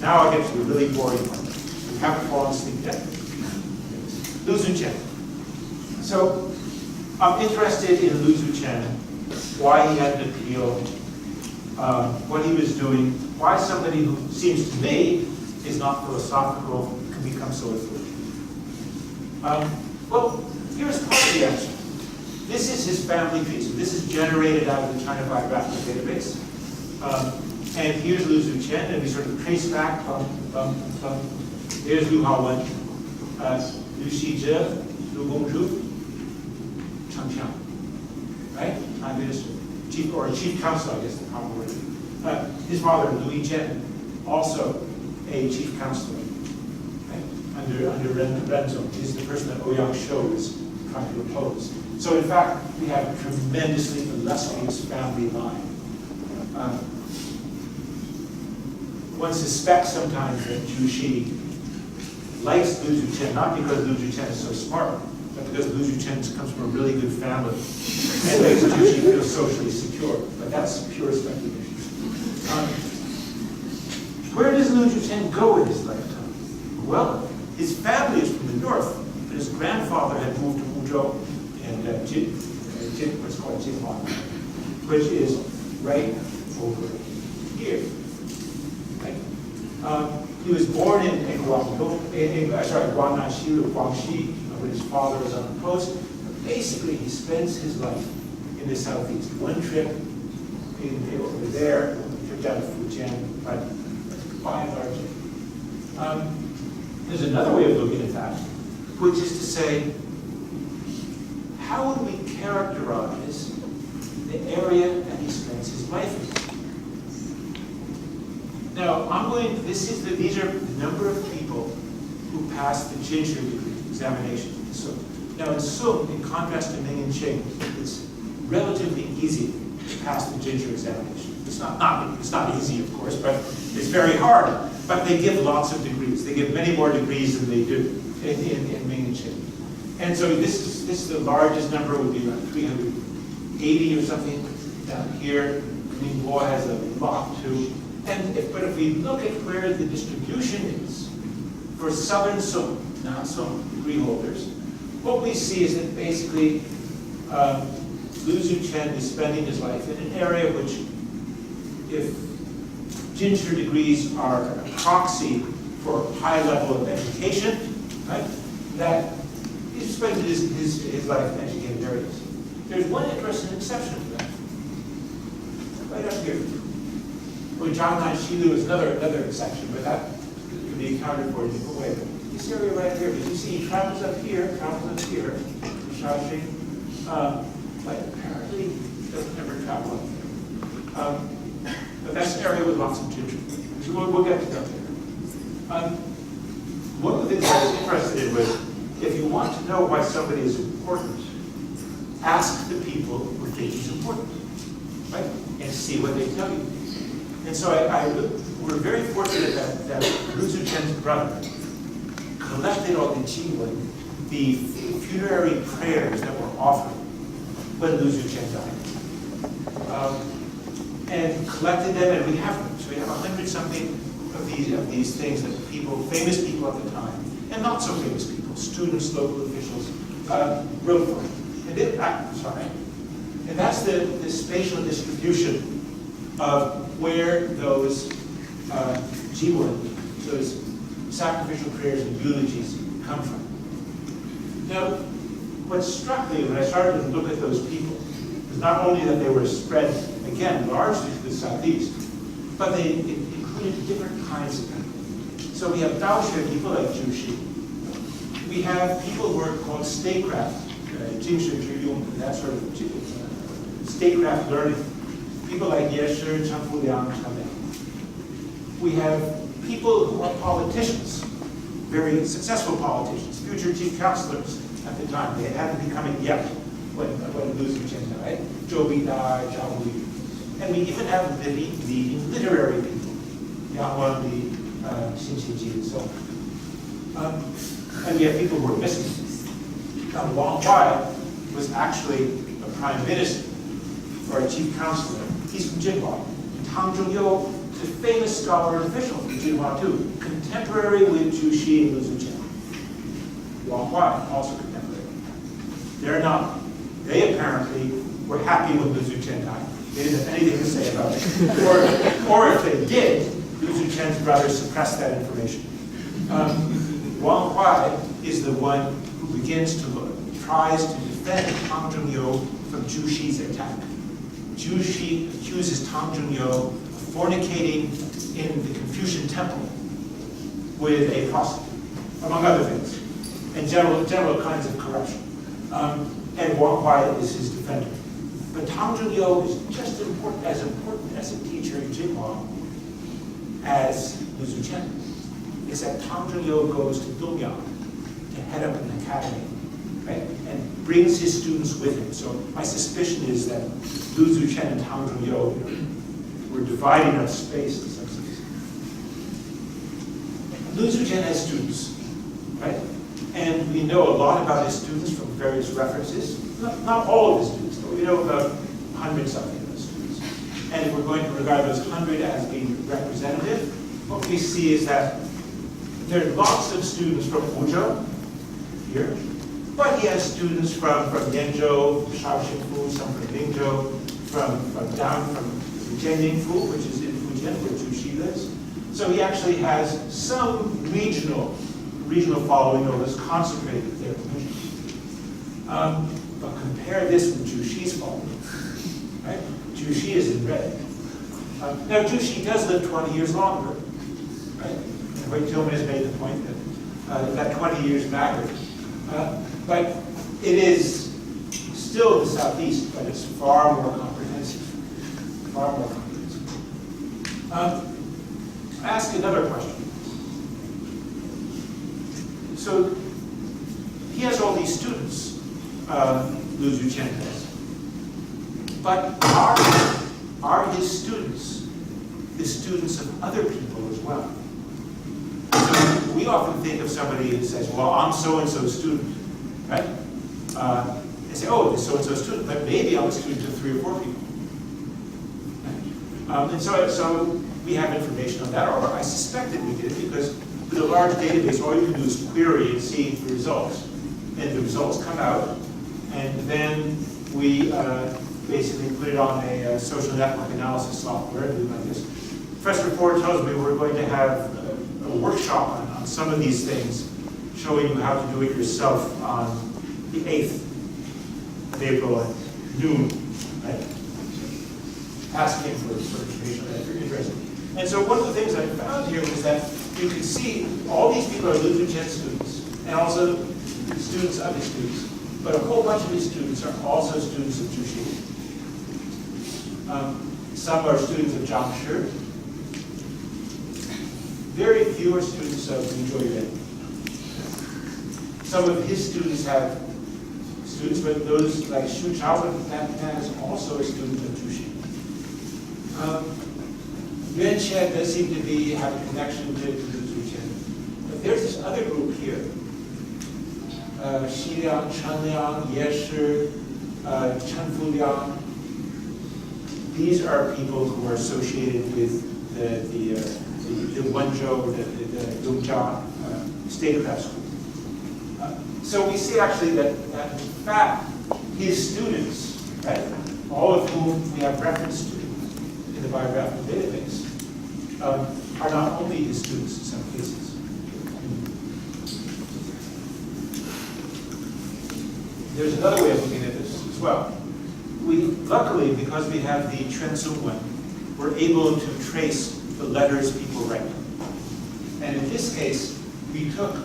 now I'll get to the really boring part. You haven't fallen asleep yet. Lu Zuchen. So I'm interested in Lu Zuchen, why he had an appeal, what he was doing, why somebody who seems to me is not philosophical can become so influential. Well, here's part of the answer. This is his family tree. So this is generated out of the China Biographical Database. And here's Lu Zuchen, and we sort of trace back. There's Lu Haowen, Lu Xizhi, Lu Gongzhu, Cheng Qiang, right? Prime Minister, chief counsel, I guess the proper word. His father, Lu Yizhen, also a chief counselor, right? Under Renzong. He's the person that Ouyang Shou is trying to oppose. So in fact, we have a tremendously illustrious family line. One suspects sometimes that Zhu Xi likes Lu Zuchen, not because Lu Zuchen is so smart, but because Lu Zuchen comes from a really good family and makes Zhu Xi feel socially secure. But that's pure speculation. Where does Lu Zuchen go in his lifetime? Well, his family is from the north, but his grandfather had moved to Wuzhou and what's called Jinhuan, which is right over here. Right? He was born in Guangnanshu, Guangxi, when his father was on the coast. But basically, he spends his life in the southeast. One trip over there, a trip down to Fujian, but by and large. There's another way of looking at that, which is to say, how would we characterize the area that he spends his life in? Now, these are the number of people who passed the Jinshi degree examinations in Sung. Now, in Sung, in contrast to Ming and Qing, it's relatively easy to pass the Jinshi examination. It's not easy, of course, but it's very hard. But they give lots of degrees. They give many more degrees than they do in Ming and Qing. And so this is the largest number, would be around 380 or something down here. Ningbo has a lot too. But if we look at where the distribution is for Southern Sung, not Sung degree holders, what we see is that basically Lu Zuchen is spending his life in an area which, if Jinshi degrees are a proxy for a high level of education, right, that he's spending his life in educated areas. There's one interesting exception to that. Right up here. Well, Jiangnan is another exception, but that can be accounted for in a different way. This area right here, as you see, he travels up here, Shaoxing, but apparently doesn't ever travel up there. But that's an area with lots of Jinshi. So we'll get to that later. One of the things I was interested in was, if you want to know why somebody is important, ask the people who think he's important, right? And see what they tell you. And so we're very fortunate that Lu Zuchen's brother collected all the jiwen, the funerary prayers that were offered when Lu Zuchen died. And collected them, and we have them. So we have 100-something of these things that famous people at the time, and not so famous people, students, local officials, wrote for him. And that's the spatial distribution of where those jiwen those sacrificial prayers and eulogies come from. Now, what struck me when I started to look at those people was not only that they were spread, again, largely to the southeast, but they included different kinds of people. So we have Daoxue people like Jushi. We have people who are called statecraft, that sort of statecraft learning. People like Yeshi, Chengfu Liang, Chen Liang. We have people who are politicians, very successful politicians, future chief counselors at the time. They hadn't become it yet when Lu Zuchen died. Zhou Bidai, Zhao Li. And we even have the literary people, Yang Wanli, Xin Qiji, and so on. And we have people who are missing. Now, Wang Huai was actually a prime minister or a chief counselor. He's from Jinhua. Tang Zhongyou, the famous scholar and official from Jinhua too, contemporary with Zhu Xi and Lu Zuchen. Wang Huai, also contemporary. They're not. They apparently were happy when Lu Zuchen died. They didn't have anything to say about it. Or if they did, Lu Zuchen's brother suppressed that information. Wang Huai is the one who tries to defend Tang Zhongyou from Zhu Xi's attack. Zhu Xi accuses Tang Zhongyou of fornicating in the Confucian temple with a prostitute, among other things, and general kinds of corruption. And Wang Huai is his defender. But Tang Zhongyou is just as important as a teacher in Jinhua as Lu Zuchen. Is that Tang Zhongyou goes to Dongyang to head up an academy, right, and brings his students with him. So my suspicion is that Lu Zuchen and Tang Zhongyou were dividing up space in some sense. Lu Zuchen has students, right? And we know a lot about his students from various references. Not all of his students, but we know about hundreds of those students. And if we're going to regard those 100 as being representative, what we see is that there are lots of students from Wuzhou here, but he has students from Yanzhou, Shaoxingfu, some from Ningzhou, down from Jianyingfu, which is in Fujian, where Zhu Xi lives. So he actually has some regional following, or is concentrated there. But compare this with Zhu Xi's following, right? Zhu Xi is in red. Now Zhu Xi does live 20 years longer, right? And Hui Tillman has made the point that 20 years mattered. But it is still the southeast, but it's far more comprehensive. Far more comprehensive. I ask another question. So he has all these students, Lu Zuchen has. But are his students the students of other people as well? So we often think of somebody who says, well, I'm so-and-so student, right? They say, oh, this so-and-so student, but maybe I'm a student of 3 or 4 people. Right? And so we have information on that, or I suspect that we did, because with a large database, all you can do is query and see the results. And the results come out, and then we basically put it on a social network analysis software, do like this. Professor Ford tells me we're going to have a workshop on some of these things, showing you how to do it yourself on the 8th of April at noon, right? Asking for information if you're interested. And so one of the things I found here was that you can see all these people are Lu Zuchen students, and also students of his students. But a whole bunch of his students are also students of Zhu Xi. Some are students of Zhang Shi. Very few are students of Li Zhuoyuan. Some of his students have students, but those like Xu Chaowen, that man is also a student of Zhu Xi. Yuan Qian does seem to have a connection to Zhu Qian. But there's this other group here. Xi Liang, Chen Liang, Yeshi, Chengfu Liang. These are people who are associated with the Wenzhou, the Dongjia statecraft school. So we see actually that in fact his students, right, all of whom we have reference to in the biographical database, are not only his students in some cases. There's another way of looking at this as well. Luckily, because we have the Chuan we're able to trace the letters people write. And in this case, we took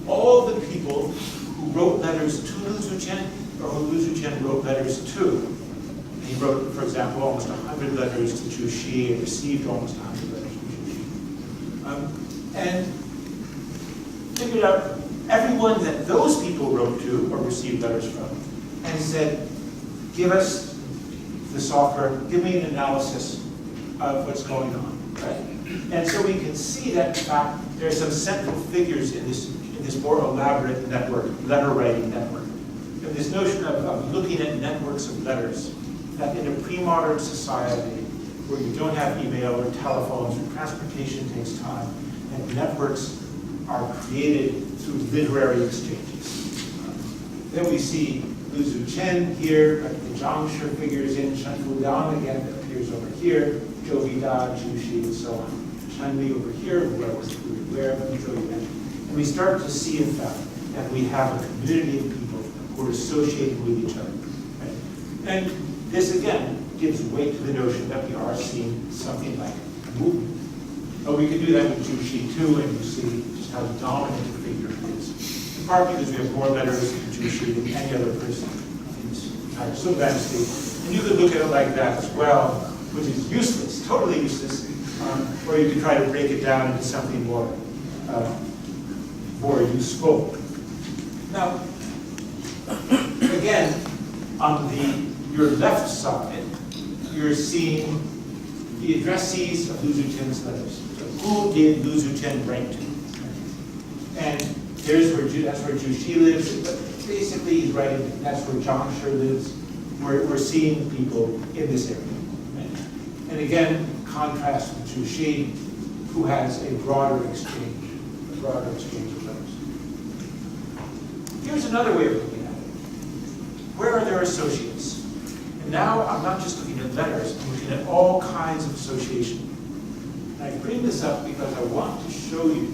all the people who wrote letters to Lu Zuqian, or who Lu Zuqian wrote letters to. And he wrote, for example, almost 100 letters to Zhu Xi and received almost 100 letters from Zhu Xi. And figured out everyone that those people wrote to or received letters from, and said, give us the software, give me an analysis of what's going on, right? And so we can see that, in fact, there are some central figures in this more elaborate network, letter writing network. And this notion of looking at networks of letters, that in a pre-modern society where you don't have email or telephones or transportation takes time, and networks are created through literary exchanges. Then we see Lu Zuqian here, the Zhangshi figures in, Shen Fuliang again that appears over here, Zhou Bida, Zhu Xi, and so on. Shan Li over here, where was where Zhou Yuan. And we start to see, in fact, that we have a community of people who are associated with each other. Right? And this, again, gives weight to the notion that we are seeing something like a movement. But we can do that with Zhu Xi too, and you see just how dominant a figure it is. In part because we have more letters in Zhu Xi than any other person in this entire Song dynasty. And you could look at it like that as well, which is useless, totally useless, or you could try to break it down into something more useful. Now, again, on your left side, you're seeing the addressees of Lu Zuqian's letters. So who did Lu Zuqian write to? And that's where Zhu Xi lives. But basically, he's writing, that's where Zhangshi lives. We're seeing people in this area. Right? And again, contrast with Zhu Xi, who has a broader exchange of letters. Here's another way of looking at it. Where are their associates? And now I'm not just looking at letters, I'm looking at all kinds of association. And I bring this up because I want to show you,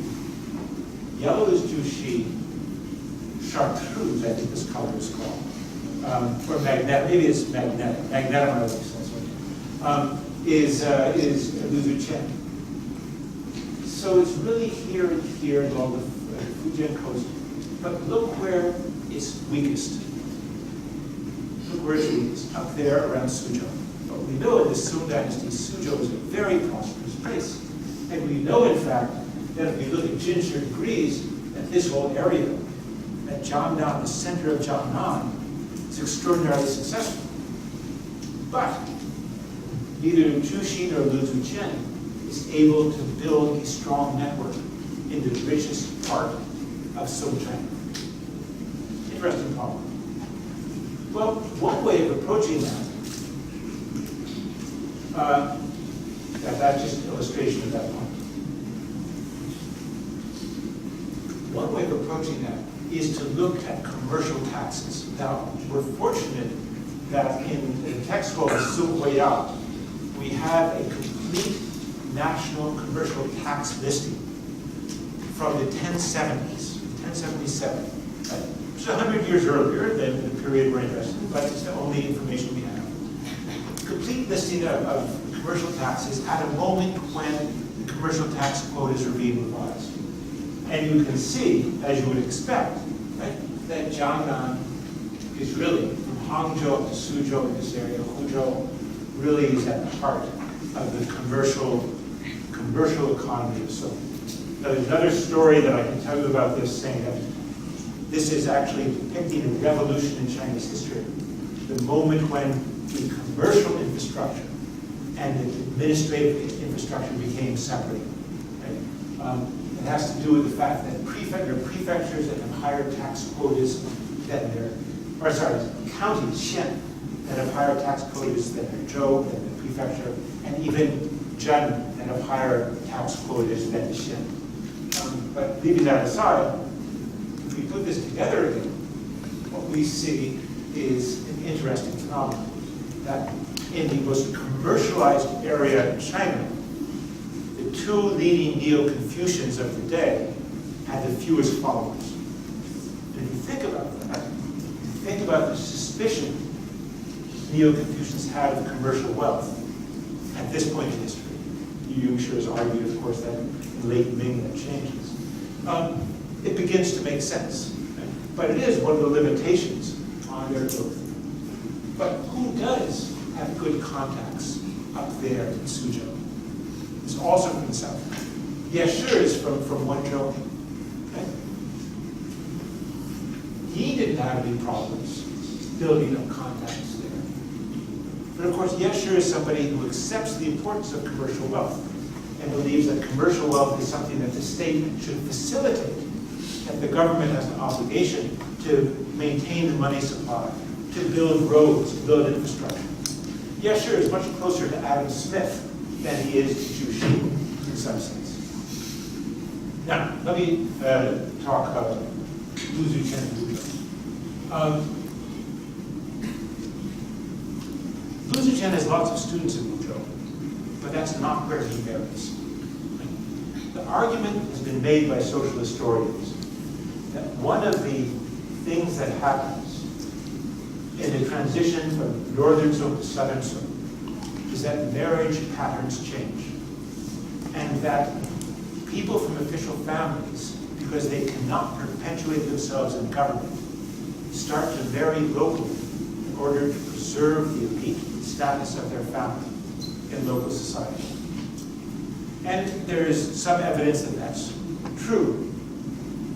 yellow is Zhu Xi, chartreuse, I think this color is called, or magnetic, maybe it's magnetic, is Lu Zuqian. So it's really here and here along the Fujian coast. But look where it's weakest. Look where it's weakest, up there around Suzhou. But we know in the Song dynasty, Suzhou is a very prosperous place. And we know, in fact, that if we look at Jinshi degrees, that this whole area, that Jiangnan, the center of Jiangnan, is extraordinarily successful. But neither Zhu Xi nor Lu Zuqian is able to build a strong network in the richest part of Song China. Interesting problem. Well, one way of approaching that, that's just an illustration of that point. One way of approaching that is to look at commercial taxes. Now, we're fortunate that in the text called Song Huiyao, we have a complete national commercial tax listing from the 1070s, 1077, right? Which is 100 years earlier than the period we're interested in, but it's the only information we have. Complete listing of commercial taxes at a moment when the commercial tax quotas are being revised. And you can see, as you would expect, right, that Jiangnan is really, from Hangzhou to Suzhou in this area, Huzhou really is at the heart of the commercial economy of Song. Now, there's another story that I can tell you about this, saying that this is actually depicting a revolution in Chinese history. The moment when the commercial infrastructure and the administrative infrastructure became separated. Right? It has to do with the fact that prefectures that have higher tax quotas than counties, Xian, that have higher tax quotas than their Zhou, than the prefecture, and even Zhen that have higher tax quotas than the Xian. But leaving that aside, if we put this together again, what we see is an interesting phenomenon. That in the most commercialized area in China, two leading Neo-Confucians of the day had the fewest followers. And if you think about that, think about the suspicion Neo-Confucians had of commercial wealth at this point in history. Yushers argued, of course, that in late Ming that changes. It begins to make sense. But it is one of the limitations on their growth. But who does have good contacts up there in Suzhou? It's also from the south. Yeshur is from Wenzhou. Okay? He didn't have any problems building up contacts there. But of course, Yeshur is somebody who accepts the importance of commercial wealth and believes that commercial wealth is something that the state should facilitate, that the government has an obligation to maintain the money supply, to build roads, to build infrastructure. Yeshur is much closer to Adam Smith than he is to Zhu Xi in some sense. Now, let me talk about Lu Zuchen and Wu Zhou. Lu Zuchen has lots of students in Wu Zhou, but that's not where he marries. The argument has been made by social historians that one of the things that happens in the transition from northern Song to southern Song is that marriage patterns change, and that people from official families, because they cannot perpetuate themselves in government, start to marry locally in order to preserve the elite status of their family in local society. And there is some evidence that that's true.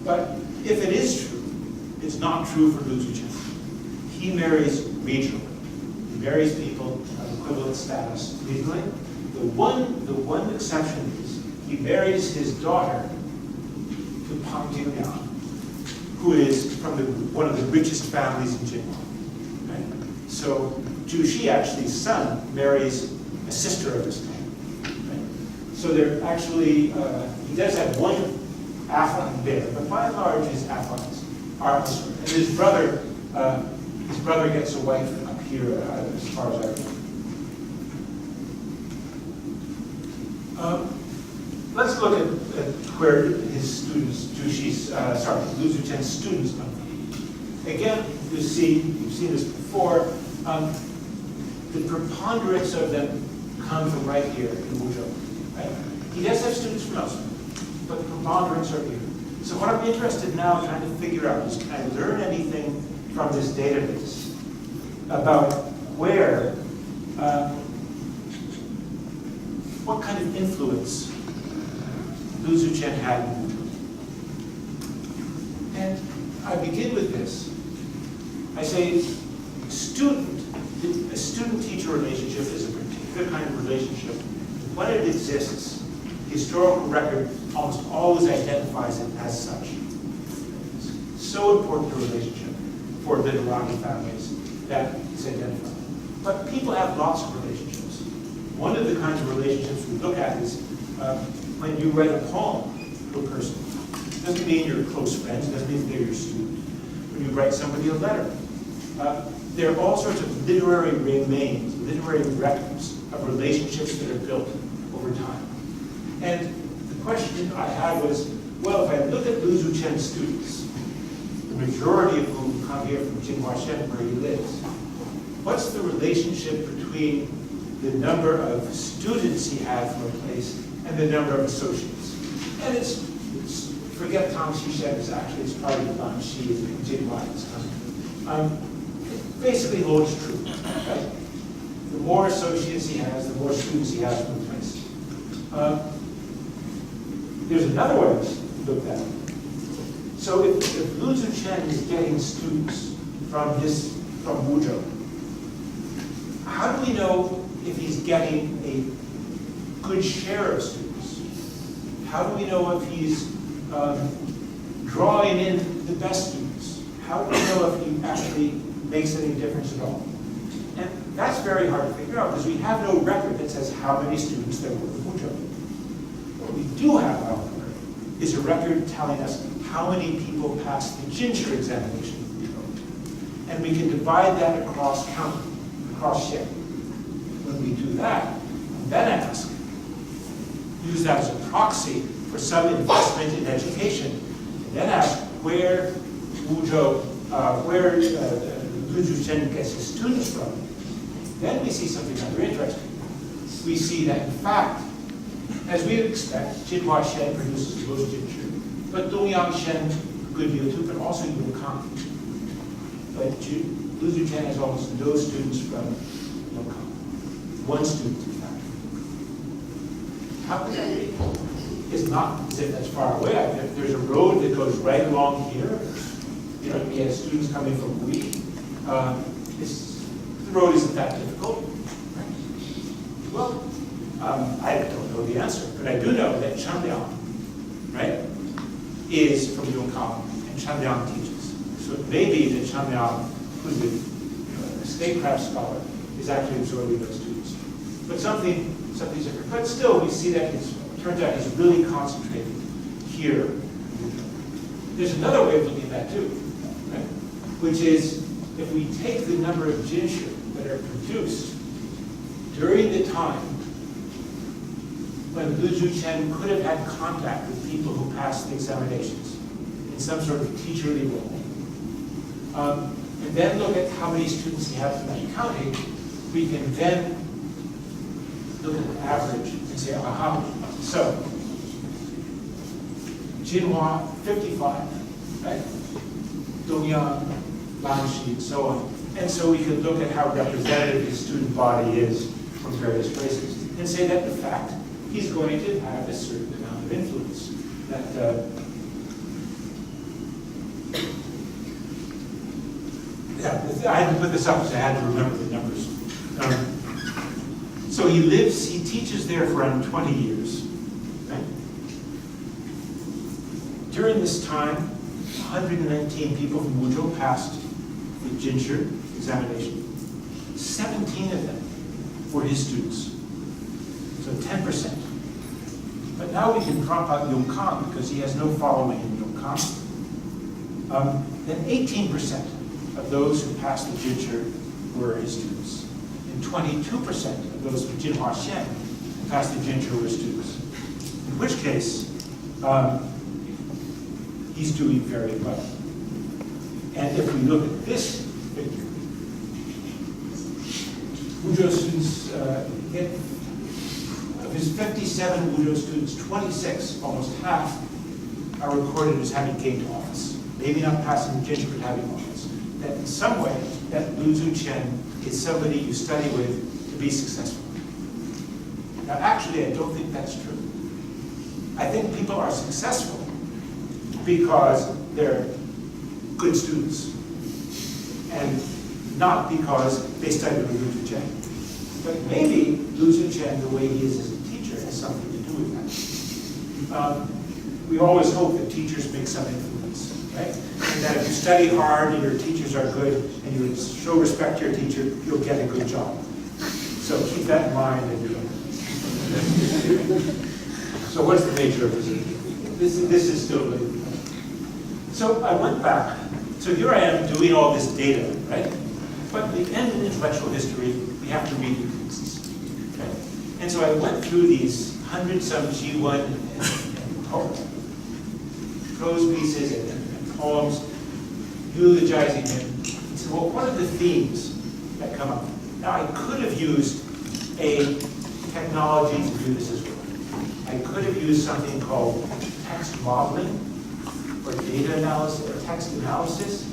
But if it is true, it's not true for Lu Zuchen. He marries regionally. He marries people of equivalent status regionally. The one exception is he marries his daughter to Pang Jingyang, who is from one of the richest families in Jinghuang. Right? So Zhu Xi, actually, his son, marries a sister of his time. Right? So they're actually, he does have one affluent there, but by and large his affluents are Muslim. And his brother gets a wife up here, as far as I know. Let's look at where his students, Lu Zuchen's students come from. Again, you've seen this before. The preponderance of them come from right here in Wuzhou. Right? He does have students from elsewhere, but the preponderance are here. So what I'm interested now in trying to figure out is, can I learn anything from this database about where, what kind of influence Lu Zuchen had in Wuzhou. And I begin with this. I say a student-teacher relationship is a particular kind of relationship. When it exists, the historical record almost always identifies it as such. It's so important a relationship for literati families that it's identified. But people have lots of relationships. One of the kinds of relationships we look at is when you write a poem to a person. It doesn't mean you're close friends, it doesn't mean they're your student. When you write somebody a letter. There are all sorts of literary remains, literary records of relationships that are built over time. And the question I had was, well, if I look at Lu Zuchen's students, the majority of whom come here from Jinhuashen, where he lives, what's the relationship between the number of students he had from a place and the number of associates? And it's forget Tang Xishen, it's part of the Tang Xi in Jinhua's country. Basically holds true, right? The more associates he has, the more students he has from the place. There's another way to look at it. So if Lu Zuchen is getting students from Wuzhou, how do we know if he's getting a good share of students? How do we know if he's drawing in the best students? How do we know if he actually makes any difference at all? And that's very hard to figure out because we have no record that says how many students there were in Wuzhou. What we do have, however, is a record telling us how many people passed the Jinsher examination in Wuzhou. And we can divide that across Xie. When we do that, and then ask, use that as a proxy for some investment in education, and then ask where Lu Zhuchen gets his students from, then we see something rather interesting. We see that, in fact, as we would expect, Jinhua Shen produces most Jinshi, but Dongyang Shen, good deal too, but also Yongkang. But Lu Zhuchen has almost no students from Yongkang. One student, in fact. How could that be? It's not as if that's far away. There's a road that goes right along here. You know, we have students coming from Hui. The road isn't that difficult. Right? Well, I don't know the answer, but I do know that Chen Liang, right, is from Yongkang, and Chen Liang teaches. So it may be that Chen Liang, who's a statecraft scholar, is actually absorbing those students. But something's different. But still, we see that it turns out he's really concentrated here. There's another way of looking at that too, right? Which is, if we take the number of jinshu that are produced during the time when Lu Zhuchen could have had contact with people who passed the examinations in some sort of teacherly role, and then look at how many students he has in that county, we can then look at the average and say, aha, so Jinhua, 55, right? Dongyang, Lanxi, and so on. And so we could look at how representative his student body is from various places and say that, in fact, he's going to have a certain amount of influence. That I had to put this up because I had to remember the numbers. So he teaches there for around 20 years. Right? During this time, 119 people from Wuzhou passed the Jinshu examination. 17 of them were his students. So 10%. But now we can drop out Yongkang because he has no following in Yongkang. Then 18% of those who passed the Jinshu were his students. And 22% of those from Jinhua Shen who passed the Jinshu were students. In which case, he's doing very well. And if we look at this figure, Wuzhou students get, of his 57 Wuzhou students, 26, almost half, are recorded as having gained office. Maybe not passing the Jinshu, but having office. That in some way, that Lu Zhuchen is somebody you study with to be successful. Now actually, I don't think that's true. I think people are successful because they're good students, and not because they studied with Lu Zhuchen. But maybe Lu Zhuchen, the way he is as a teacher, has something to do with that. We always hope that teachers make some influence, right? And that if you study hard and your teachers are good and you show respect to your teacher, you'll get a good job. So keep that in mind. So what's the nature of this? This is still really. So I went back. So here I am doing all this data, right? But at the end of intellectual history, we have to read the texts. Okay? And so I went through these 100-some G1 and prose pieces and poems eulogizing him. And said, well, what are the themes that come up? Now, I could have used a technology to do this as well. I could have used something called text modeling, or data analysis, or text analysis.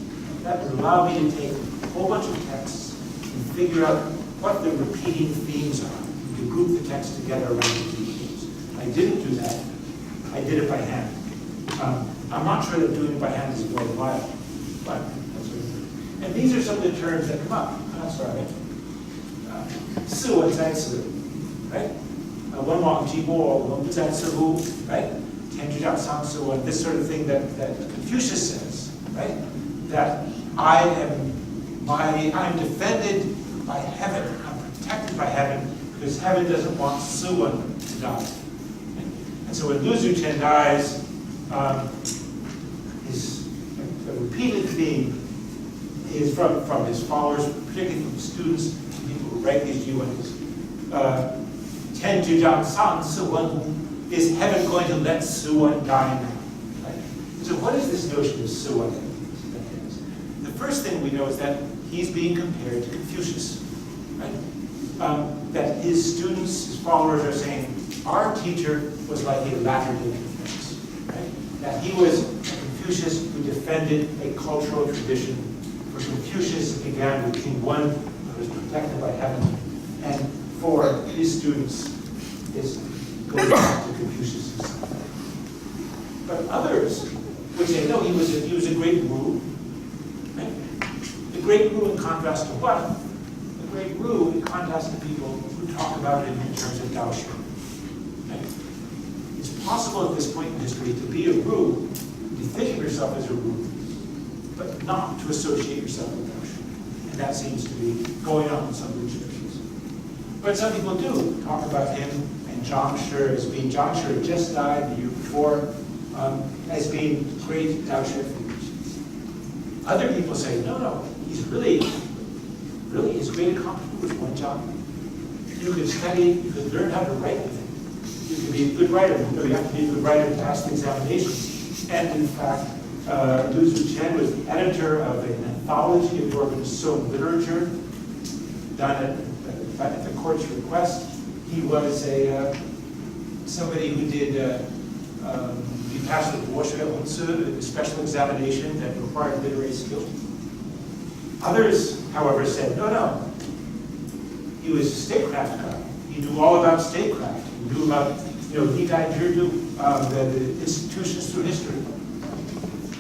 That would allow me to take a whole bunch of texts and figure out what the repeating themes are. You can group the text together around the themes. I didn't do that. I did it by hand. I'm not sure that doing it by hand is worthwhile, but that's what I did. And these are some of the terms that come up. Sorry. 四文在此, right? 文往即墨, 文不在此乎, right? 天之将丧四文, this sort of thing that Confucius says, right? That I'm defended by heaven, I'm protected by heaven, because heaven doesn't want Suwon to die. And so when Lu Zhuchen dies, the repeated theme is from his followers, particularly from students, people who write these G1s. 天之将丧四文乎, is heaven going to let Suwan die now? Right? So what is this notion of Suwan? The first thing we know is that he's being compared to Confucius. Right? That his students, his followers are saying, our teacher was like a Latter-day Confucius. Right? That he was a Confucius who defended a cultural tradition. For Confucius, it began with King Wen, who was protected by heaven. And for his students, is going back to Confucius himself. But others would say, no, he was a great guru. Right? The great guru in contrast to what? The great guru in contrast to people who talk about it in terms of Daoxuan. Right? It's possible at this point in history to be a guru, to think of yourself as a guru, but not to associate yourself with Daoxuan. And that seems to be going on in some traditions. But some people do talk about him and Zhang Shi as being, Zhang Shi had just died the year before, as being great Daoxuan figures. Other people say, no, he's really his great accomplishment was Wen Zhang. You could study, you could learn how to write with him. You could be a good writer. You have to be a good writer to pass the examinations. And in fact, Lu Zuchen was the editor of an anthology of Yorban Song literature done at the court's request. He was somebody who did he passed the a special examination that required literary skill. Others, however, said, no. He was a statecraft guy. He knew all about statecraft. He knew about, Li Dai Zhi, the institutions through history.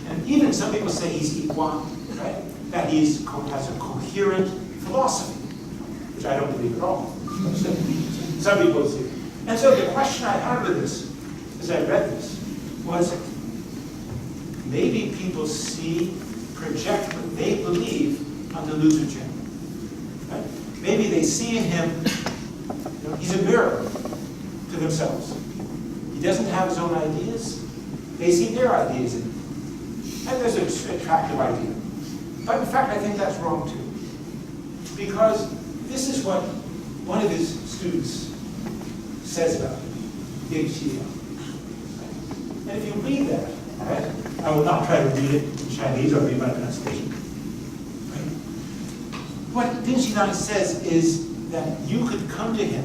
And even some people say he's Yihuan, right? That he has a coherent philosophy, which I don't believe at all. Some people do. And so the question I had with this, as I read this, was maybe people project what they believe onto Lu Zuchen. Right? Maybe they see in him, he's a mirror to themselves. He doesn't have his own ideas. They see their ideas in him. And there's an attractive idea. But in fact, I think that's wrong too. Because this is what one of his students says about him, Big Xia. And if you read that, right, I will not try to read it in Chinese or read my pronunciation. Right? What Ding Xidang says is that you could come to him,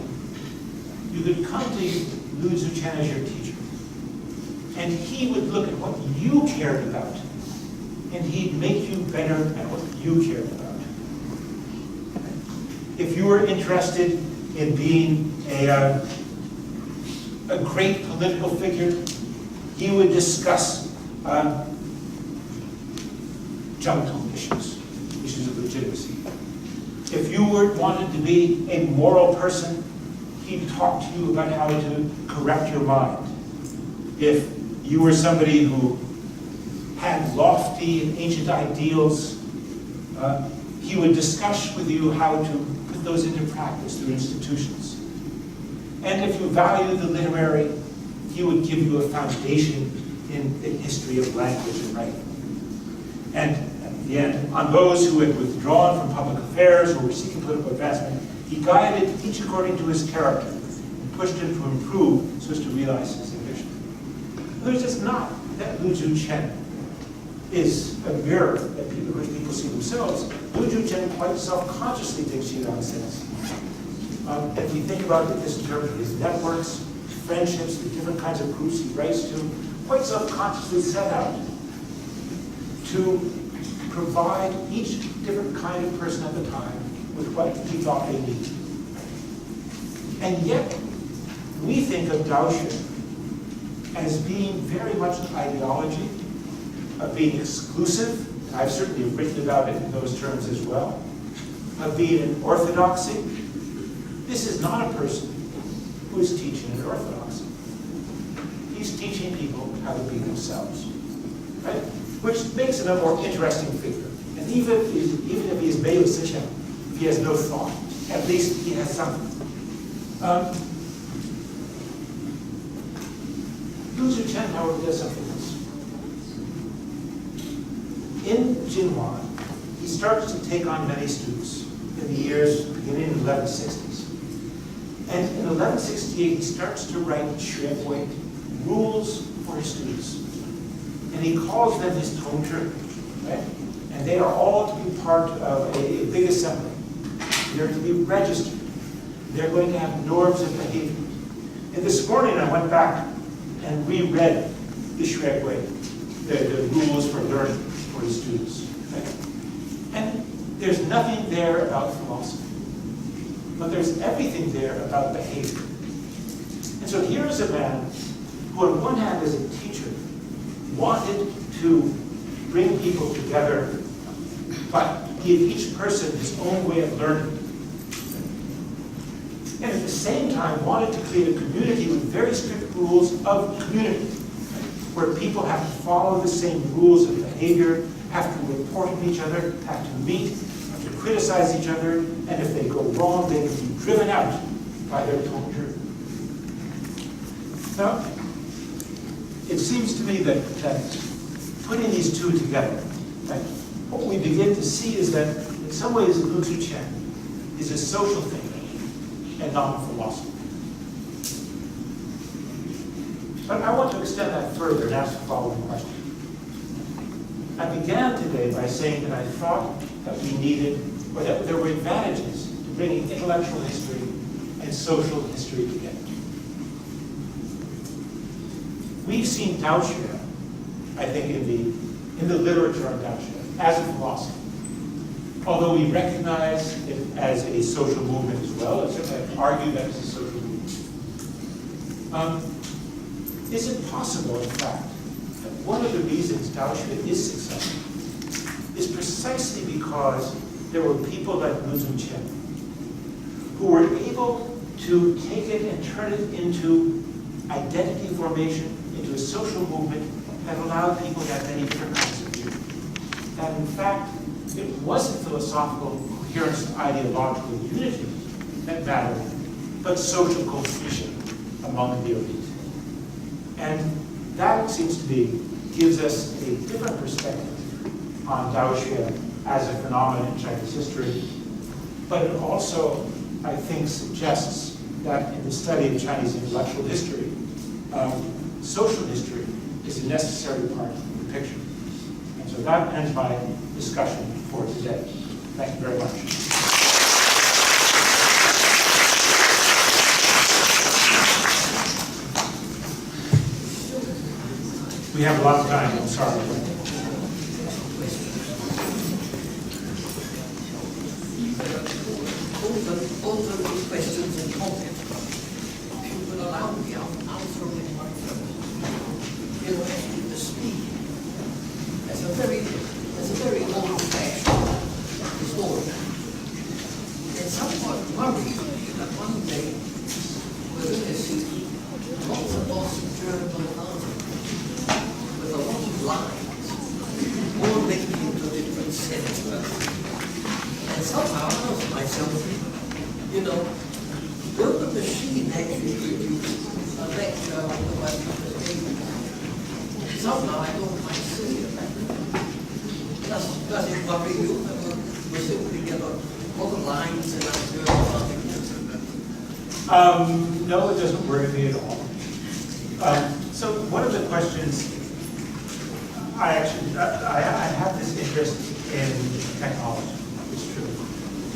you could come to Lu Zuchen as your teacher, and he would look at what you cared about, and he'd make you better at what you cared about. If you were interested in being a great political figure, he would discuss Zhengtong issues of legitimacy. If you wanted to be a moral person, he'd talk to you about how to correct your mind. If you were somebody who had lofty and ancient ideals, he would discuss with you how to put those into practice through institutions. And if you valued the literary, he would give you a foundation in the history of language and writing. And at the end, on those who had withdrawn from public affairs or were seeking political advancement, he guided each according to his character and pushed him to improve so as to realize his ambition. There's just not that Lu Zuchen is a mirror that which people see themselves. Lu Zuchen quite self-consciously, Ding Xidang says. If we think about this in terms of his networks, friendships, the different kinds of groups he writes to, quite self-consciously set out to provide each different kind of person at the time with what he thought they needed. And yet, we think of Daoxuan as being very much an ideology, of being exclusive, and I've certainly written about it in those terms as well, of being an orthodoxy. This is not a person who is teaching an orthodoxy. He's teaching people how to be themselves, right? Which makes him a more interesting figure. And even if he is Mei Sichen, if he has no thought, at least he has something. Lu Zuchen, however, does something else. In Jinhuan, he starts to take on many students in the years beginning in the 1160s. And in 1168, he starts to write Xuehui, rules for his students. And he calls them his tongzhi, right? And they are all to be part of a big assembly. They're to be registered. They're going to have norms of behavior. And this morning I went back and reread the Xuehui, the rules for learning for his students. Right? And there's nothing there about philosophy. But there's everything there about behavior. And so here's a man who on one hand as a teacher wanted to bring people together, but give each person his own way of learning. And at the same time wanted to create a community with very strict rules of community, where people have to follow the same rules of behavior, have to report to each other, have to meet, have to criticize each other, and if they go wrong, they can be driven out by their tongzhi. Now, it seems to me that putting these two together, what we begin to see is that in some ways Lu Zuqian is a social thinker and not a philosopher. But I want to extend that further and ask the following question. I began today by saying that I thought that we needed, or that there were advantages to bringing intellectual history and social history together. We've seen Daoxue, I think, in the literature on Daoxue as a philosophy. Although we recognize it as a social movement as well, and certainly I've argued that it's a social movement. Is it possible, in fact, that one of the reasons Daoxue is successful is precisely because there were people like Lu Zuqian who were able to take it and turn it into identity formation, into a social movement that allowed people to have many different kinds of views. That in fact, it wasn't philosophical coherence and ideological unity that mattered, but social cohesion among the elite. And that, it seems to me, gives us a different perspective on Daoxue as a phenomenon in Chinese history. But it also, I think, suggests that in the study of Chinese intellectual history, social history is a necessary part of the picture. And so that ends my discussion for today. Thank you very much. We have a lot of time, I'm sorry. All the questions and comments, if you will allow me, I'll throw in one of them. In relation to the speed, as a very old-fashioned historian, it's somewhat worrying that one day we're going to see lots and lots of journal articles with a lot of lines, all linked into different sentences. And somehow I ask myself, will the machine actually produce a lecture on the way of behavior? Somehow I don't quite see it. Does it worry you that we'll simply get a lot of lines in our journal articles? No, it doesn't worry me at all. So one of the questions, I have this interest in technology, it's true.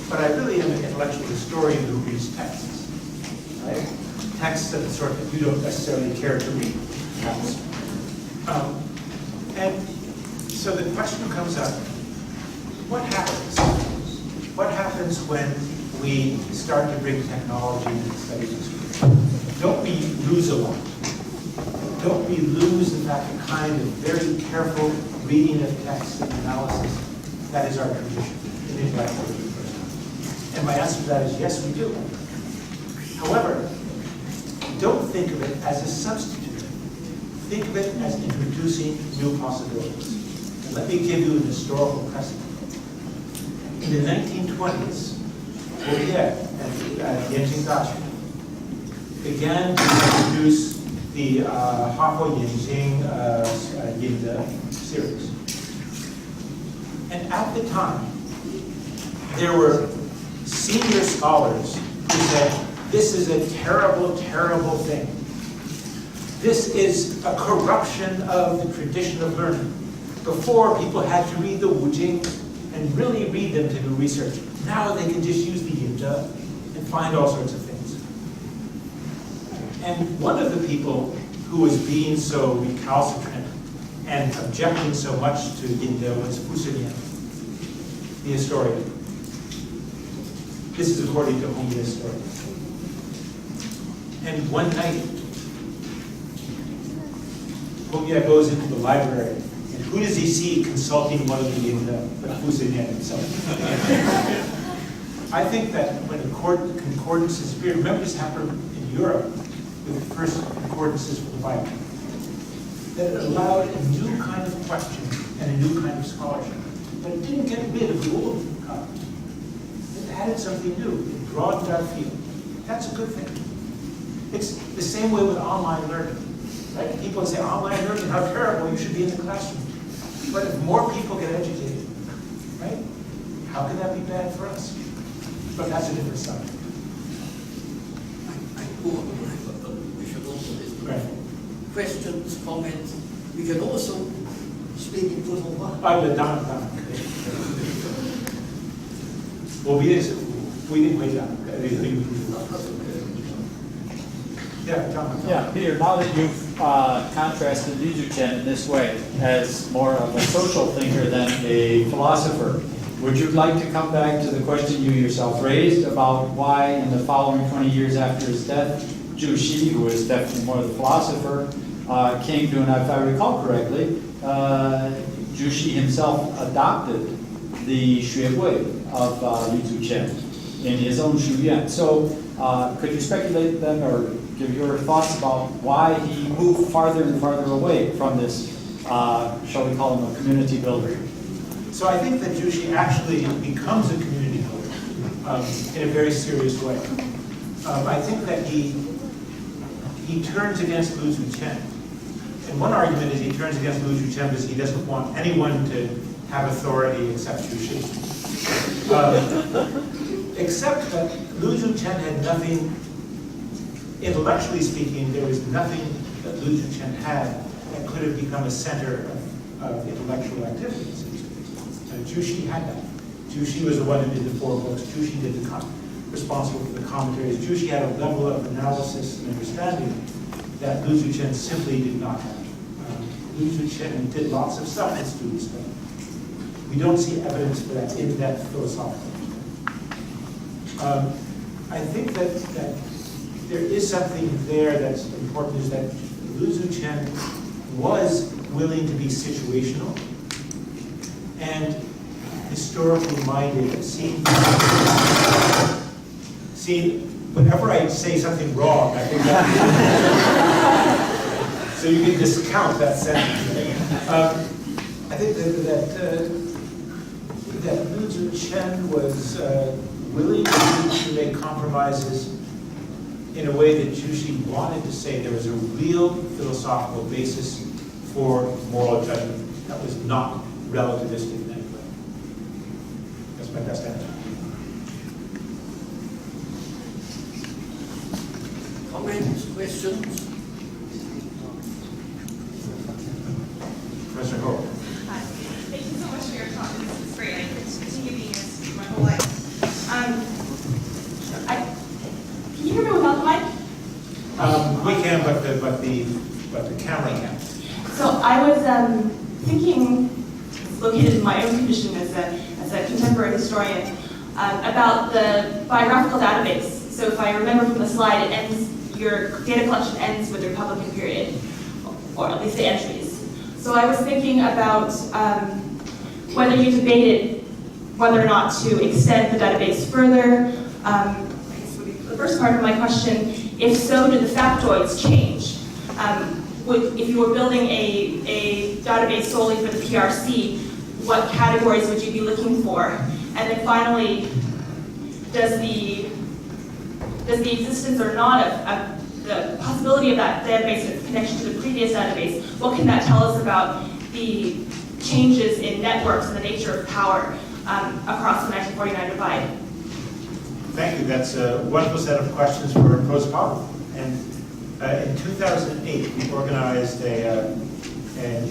But I really am an intellectual historian who reads texts, right? Texts of the sort that you don't necessarily care to read, perhaps. And so the question comes up, what happens? What happens when we start to bring technology into the study of history? Don't we lose a lot? Don't we lose, in fact, a kind of very careful reading of text and analysis that is our tradition in intellectual history? And my answer to that is yes, we do. However, don't think of it as a substitute. Think of it as introducing new possibilities. And let me give you an historical precedent. In the 1920s, Prof at Yanqing Dashi began to introduce the Hafo Yanqing Yin series. And at the time, there were senior scholars who said, This is a terrible, terrible thing. This is a corruption of the tradition of learning. Before, people had to read the Wu Jing and really read them to do research. Now they can just use the Yin Zhe and find all sorts of things. And one of the people who was being so recalcitrant and objecting so much to Yin Zhe was Fu Sinian, the historian. This is according to Hong Ye's story. And one night, Hong Ye goes into the library, and who does he see consulting one of the Yin Zhe but Fu Sinian himself? I think that when concordances appear, remember this happened in Europe with the first concordances for the Bible, that it allowed a new kind of question and a new kind of scholarship. But it didn't get rid of the old content. It added something new. It broadened our field. That's a good thing. It's the same way with online learning. Right? People say, online learning, how terrible, you should be in the classroom. But if more people get educated, right, how can that be bad for us? But that's a different subject. I thought we should also listen. Right. Questions, comments. We can also speak in Putonghua. Well, we didn't wait down. Yeah, John. Yeah, Peter, now that you've contrasted Li Zuchen in this way as more of a social thinker than a philosopher, would you like to come back to the question you yourself raised about why in the following 20 years after his death, Zhu Xi, who is definitely more the philosopher, came to, and if I recall correctly, Zhu Xi himself adopted the Xuegui of Li Zuchen in his own Shuyuan. So could you speculate then, or give your thoughts about why he moved farther and farther away from this, shall we call him a community builder? So I think that Zhu Xi actually becomes a community builder in a very serious way. I think that he turns against Lu Zuchen. And one argument is he turns against Lu Zuchen because he doesn't want anyone to have authority except Zhu Xi. Except that Lu Zuchen had nothing, intellectually speaking, there was nothing that Lu Zuchen had that could have become a center of intellectual activities. Zhu Xi had that. Zhu Xi was the one who did the 4 books. Zhu Xi did responsible for the commentaries. Zhu Xi had a level of analysis and understanding that Lu Zuchen simply did not have. Lu Zuchen did lots of stuff in student study. We don't see evidence for that in-depth philosophical. I think that there is something there that's important, is that Lu Zuchen was willing to be situational and historically minded, seeing whenever I say something wrong, I think that so you can discount that sentence. I think that Lu Zuchen was willing to make compromises in a way that Zhu Xi wanted to say there was a real philosophical basis for moral judgment that was not relativistic in any way. That's my best answer. Comments, questions? Professor Ho. Hi. Thank you so much for your talk. This is great. I could continue being here my whole life. Can you hear me without the mic? We can, but the camera can't. So I was thinking, located in my own condition as a contemporary historian, about the biographical database. So if I remember from the slide, it ends, your data collection ends with the Republican period, or at least the entries. So I was thinking about whether you debated whether or not to extend the database further. I guess would be the first part of my question. If so, do the factoids change? If you were building a database solely for the PRC, what categories would you be looking for? And then finally, does the existence or not of the possibility of that database in connection to the previous database, what can that tell us about the changes in networks and the nature of power across the 1949 divide? Thank you. That's a wonderful set of questions for Prof. Powell. And in 2008, we organized an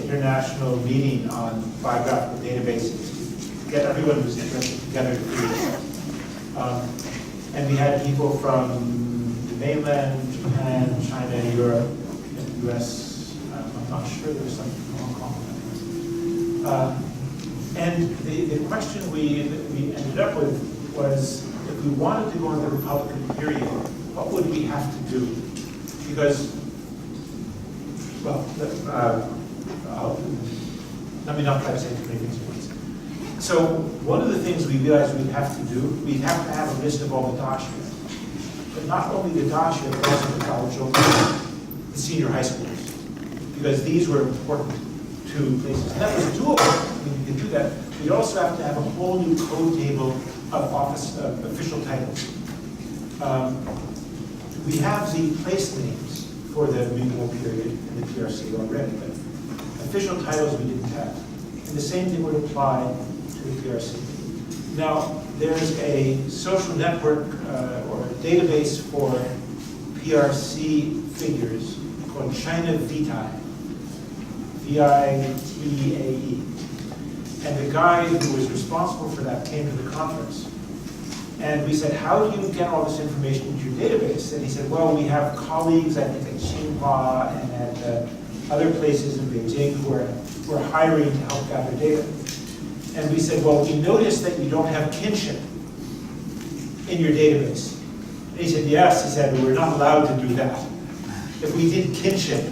international meeting on biographical databases to get everyone who's interested together to do this. And we had people from the mainland, Japan, China, Europe, and the US. I'm not sure there was some from Hong Kong. And the question we ended up with was, if we wanted to go in the Republican period, what would we have to do? Because, well, let me not try to say too many things at once. So one of the things we realized we'd have to do, we'd have to have a list of all the dashi. But not only the dashi, but also the college, the senior high schools, because these were important to places. And that was doable. I mean, you can do that. We'd also have to have a whole new code table of official titles. We have the place names for the medieval period in the PRC already, but official titles we didn't have. And the same thing would apply to the PRC. Now, there's a social network or a database for PRC figures called China Vitae, V-I-T-A-E. And the guy who was responsible for that came to the conference. And we said, how do you get all this information into your database? And he said, well, we have colleagues, I think, at Tsinghua and at other places in Beijing who are hiring to help gather data. And we said, well, we noticed that you don't have kinship in your database. And he said, yes. He said, we're not allowed to do that. If we did kinship,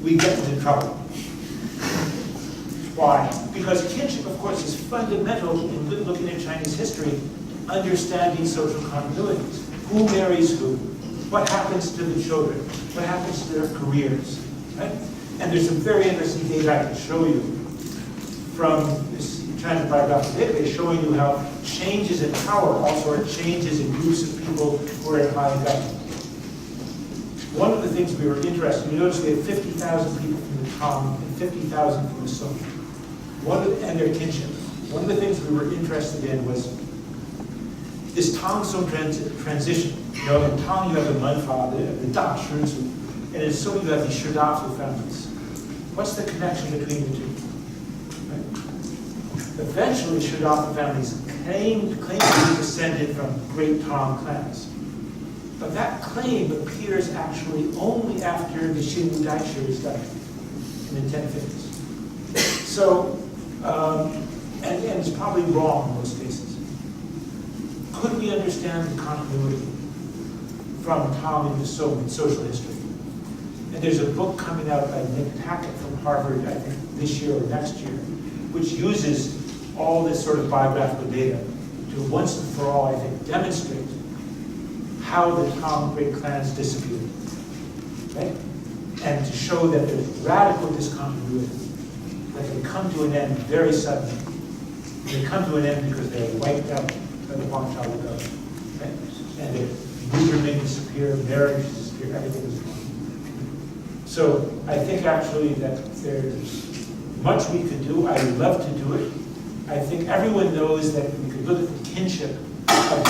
we'd get into trouble. Why? Because kinship, of course, is fundamental in looking at Chinese history, understanding social continuities. Who marries who? What happens to the children? What happens to their careers? Right? And there's some very interesting data I can show you from this China biographical database showing you how changes in power also are changes in groups of people who are in high government. One of the things we were interested in, you notice we had 50,000 people from the Tang and 50,000 from the Song. And their kinship. One of the things we were interested in was this Tang-Song transition. You know, in Tang you have the Manfa, the Da Shunzu, and in Song you have the Shidafu families. What's the connection between the two? Right? Eventually, Shidafu families claim to be descended from great Tang clans. But that claim appears actually only after the Xinwu Daishi was done in the 1050s. So, and it's probably wrong in most cases. Could we understand the continuity from Tang into Song in social history? And there's a book coming out by Nick Hackett from Harvard, I think this year or next year, which uses all this sort of biographical data to once and for all, I think, demonstrate how the Tang great clans disappeared, right? And to show that there's radical discontinuity, that they come to an end very suddenly. They come to an end because they're wiped out by the Huangsha rebellion, right? And their nuclear disappear, marriage disappear, everything is gone. So I think actually that there's much we could do. I would love to do it. I think everyone knows that we could look at the kinship of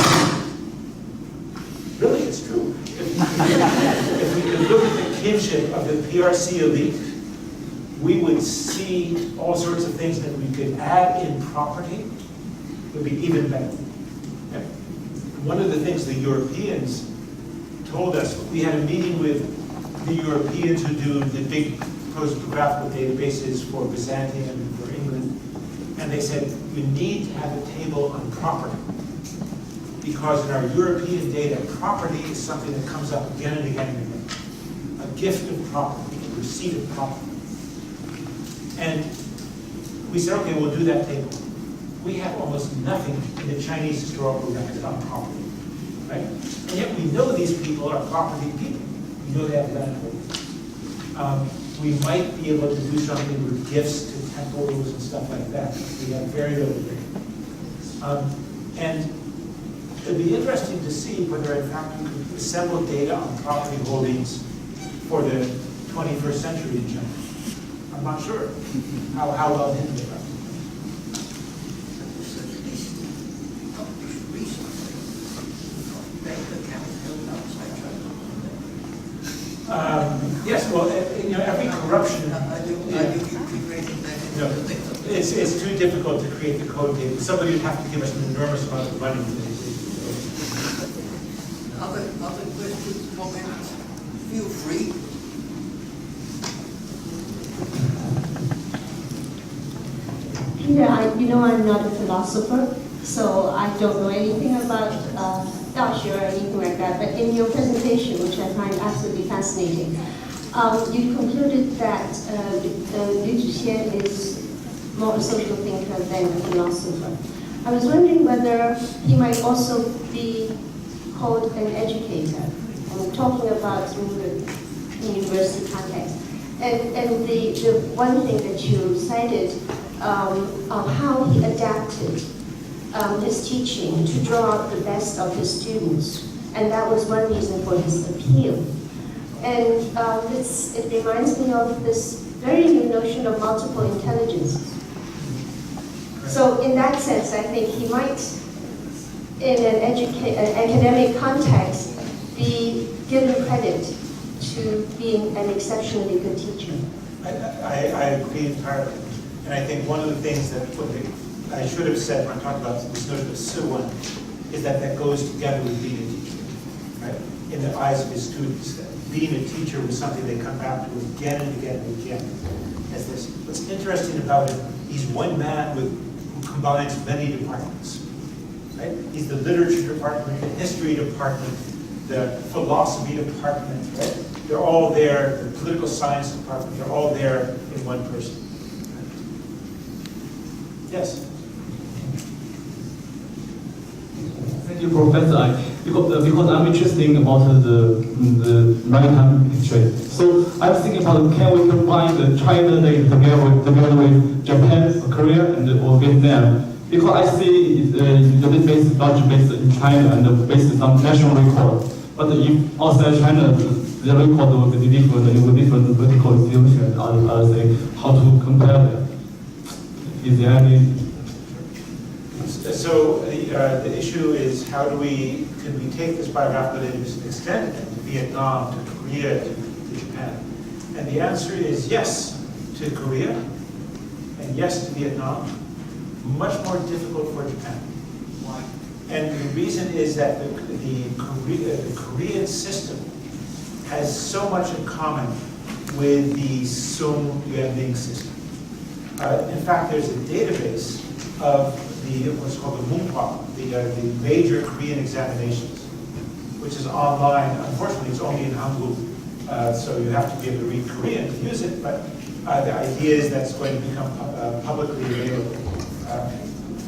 really, it's true. If we could look at the kinship of the PRC elite, we would see all sorts of things that we could add in property would be even better. Okay? One of the things the Europeans told us, we had a meeting with the Europeans who do the big prosopographical databases for Byzantium and for England, and they said, you need to have a table on property. Because in our European data, property is something that comes up again and again and again. A gift of property, a receipt of property. And we said, okay, we'll do that table. We have almost nothing in the Chinese historical record on property, right? And yet we know these people are property people. We know they have land holdings. We might be able to do something with gifts to temples and stuff like that. We have very little data. And it'd be interesting to see whether, in fact, we could assemble data on property holdings for the 21st century in China. I'm not sure how well hidden they are. Yes, well, every corruption. No, it's too difficult to create the code table. Somebody would have to give us an enormous amount of money. Other questions, comments? Feel free. Peter, I'm not a philosopher, so I don't know anything about Dashi or anything like that. But in your presentation, which I find absolutely fascinating, you concluded that Liu Zhixian is more a social thinker than a philosopher. I was wondering whether he might also be called an educator. I'm talking about the university context. And the one thing that you cited of how he adapted his teaching to draw out the best of his students. And that was one reason for his appeal. And it reminds me of this very new notion of multiple intelligences. So in that sense, I think he might, in an academic context, be given credit to being an exceptionally good teacher. I agree entirely. And I think one of the things that I should have said when I talked about this notion of Siwan is that goes together with being a teacher, right? In the eyes of his students, that being a teacher was something they come back to again and again and again. As this, what's interesting about him, he's one man who combines many departments, right? He's the literature department, the history department, the philosophy department, right? They're all there, the political science department, they're all there in one person. Yes? Thank you, Professor. Because I'm interested about the maritime history. So I'm thinking about can we combine the China data together with Japan, Korea, or Vietnam? Because I see the database largely based in China and based on some national record. But if outside China, the record will be different with different vertical institutions. I'll say how to compare them. Is there any? So the issue is can we take this biographical database and extend it to Vietnam, to Korea, to Japan? And the answer is yes to Korea and yes to Vietnam. Much more difficult for Japan. Why? And the reason is that the Korean system has so much in common with the Sung Yuanming system. In fact, there's a database of what's called the Munghwa, the major Korean examinations, which is online. Unfortunately, it's only in Hangul, so you have to be able to read Korean to use it, but the idea is that's going to become publicly available.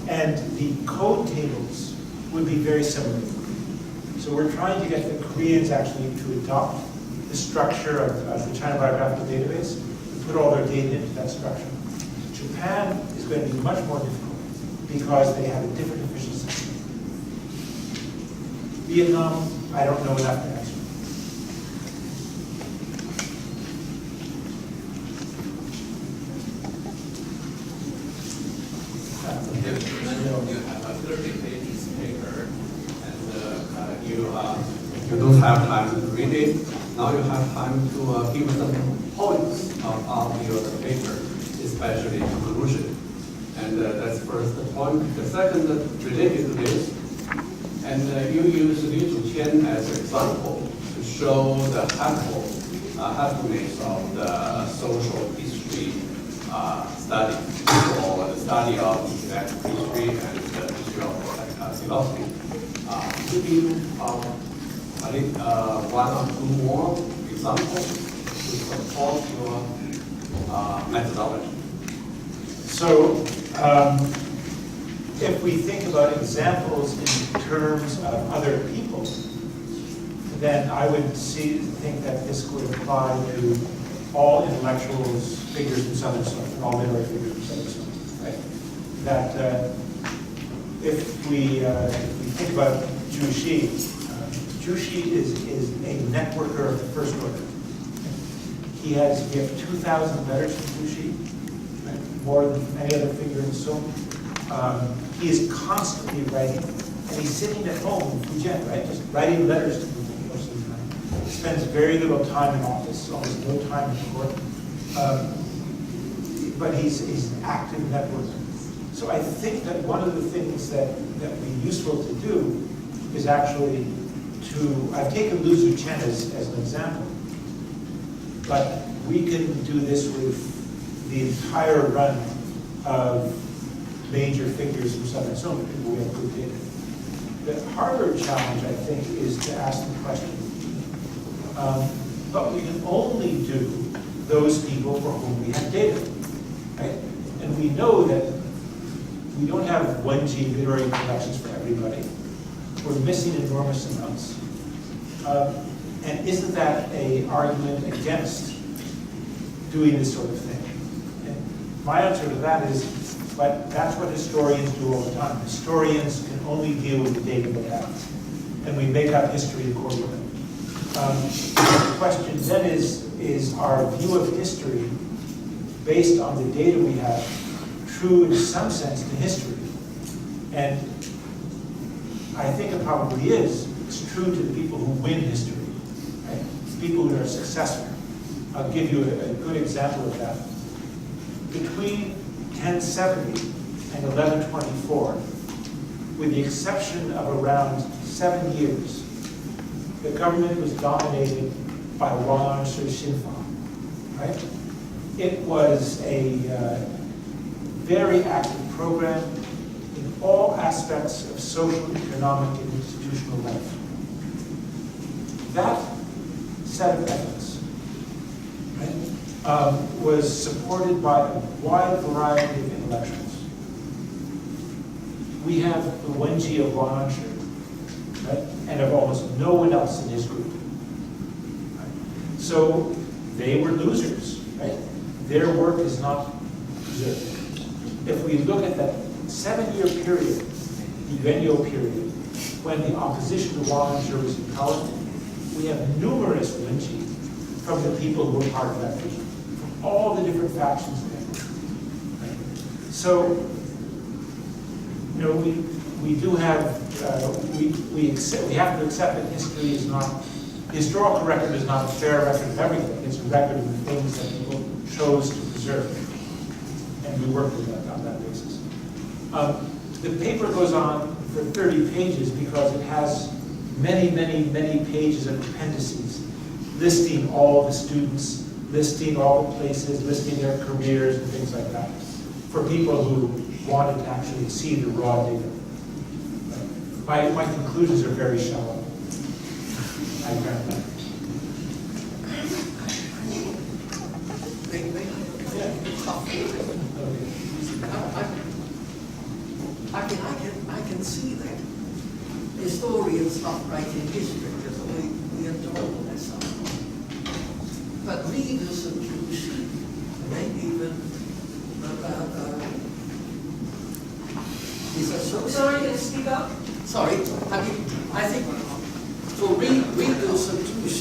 And the code tables would be very similar. So we're trying to get the Koreans actually to adopt the structure of the China Biographical Database and put all their data into that structure. Japan is going to be much more difficult because they have a different official system. Vietnam, I don't know enough to answer. You have a 30-page paper, and you don't have time to read it. Now you have time to give some points of your paper, especially conclusion. And that's first point. The second, related to this, and you use Liu Zhixian as an example to show the helpfulness of the social history study, or the study of intellectual history and the history of philosophy. Could you one or two more examples to support your methodology? So, if we think about examples in terms of other people, then I would think that this would apply to all intellectuals, figures in Southern China, all literary figures in Southern China, right? That if we think about Zhu Xi, Zhu Xi is a networker of the first order. We have 2,000 letters from Zhu Xi, right? More than any other figure in Song. He is constantly writing, and he's sitting at home in Fujian, right? Just writing letters to people most of the time. spends very little time in office, almost no time in court, but he's an active networker. So I think that one of the things that would be useful to do is actually I've taken Lu Zuchen as an example, but we can do this with the entire run of major figures from Southern China, people we have good data. The harder challenge, I think, is to ask the question. But we can only do those people for whom we have data, right? And we know that we don't have 1G literary collections for everybody. We're missing enormous amounts. And isn't that an argument against doing this sort of thing? And my answer to that is, but that's what historians do all the time. Historians can only deal with the data they have, and we make up history accordingly. The question then is our view of history, based on the data we have, true in some sense to history? And I think it probably is. It's true to the people who win history, right? People who are successful. I'll give you a good example of that. Between 1070 and 1124, with the exception of around 7 years, the government was dominated by Wang Shi Xinfa, right? It was a very active program in all aspects of social, economic, and institutional life. That set of efforts, right, was supported by a wide variety of intellectuals. We have the 1G of Wang Shi, right, and of almost no one else in his group. Right? So they were losers, right? Their work is not preserved. If we look at that 7-year period, the Yuanyo period, when the opposition to Wang Shi was in power, we have numerous 1G from the people who were part of that vision, from all the different factions there. Right? So, you know, we do have, we have to accept that history is not, the historical record is not a fair record of everything. It's a record of the things that people chose to preserve. And we work with that on that basis. The paper goes on for 30 pages because it has many, many, many pages of appendices listing all the students, listing all the places, listing their careers and things like that, for people who wanted to actually see the raw data. My conclusions are very shallow. I grant that. I can see that. Historians not writing history because we are told that something. But readers of Jewish, maybe even is a Sorry, can you speak up? Sorry, I think for readers of Jewish.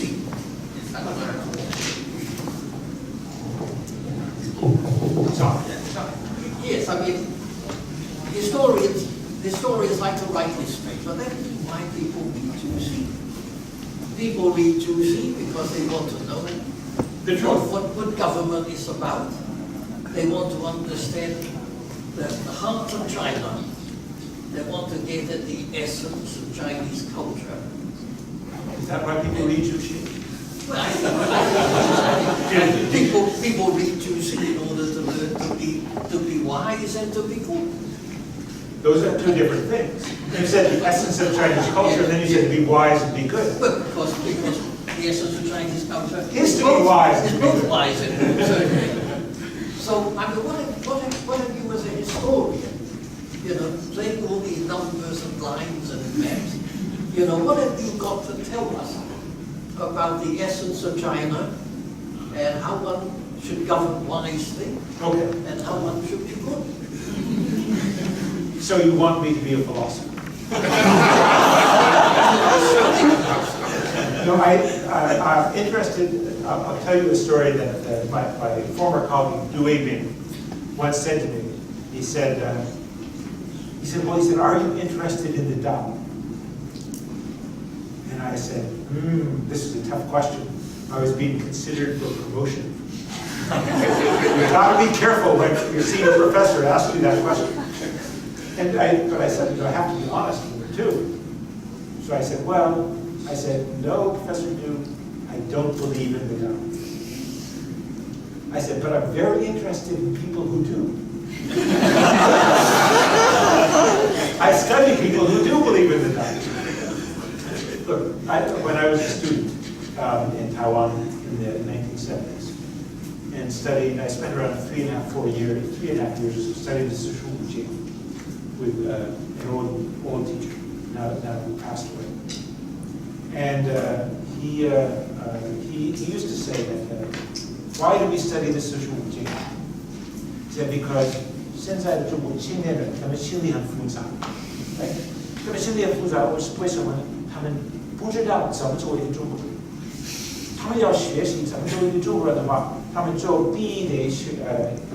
Yes, I mean, historians like to write history, but that isn't why people read Jewish. People read Jewish because they want to know what government is about. They want to understand the heart of China. They want to get at the essence of Chinese culture. Is that why people read Jewish? Well, people read Jewish in order to learn to be wise and to be good. Those are two different things. You said the essence of Chinese culture, and then you said be wise and be good. Well, because the essence of Chinese culture is to be wise. It's both wise and good, certainly. So, I mean, what have you as a historian, you know, playing all these numbers and lines and maps, you know, what have you got to tell us about the essence of China and how one should govern wisely and how one should be good? So you want me to be a philosopher? No, I'm interested. I'll tell you a story that my former colleague Du Weibing once said to me. He said, "Are you interested in the Tao?" And And I said, this is a tough question. I was being considered for promotion. You've got to be careful when your senior professor asks you that question. But I said, I have to be honest with her too. So I said, no, Professor New, I don't believe in the Tao. I said, but I'm very interested in people who do. I study people who do believe in the Tao. Look, when I was a student in Taiwan in the 1970s, and studied, I spent around 3.5 years studying the Sishu Wujing with an old teacher, now who passed away. And he used to say that, why do we study the Sishu Wujing? He said, because 现在的中国青年人，他们心里很复杂，他们心里很复杂，为什么呢？他们不知道怎么做一个中国人。他们要学习怎么做一个中国人的话，他们就必得去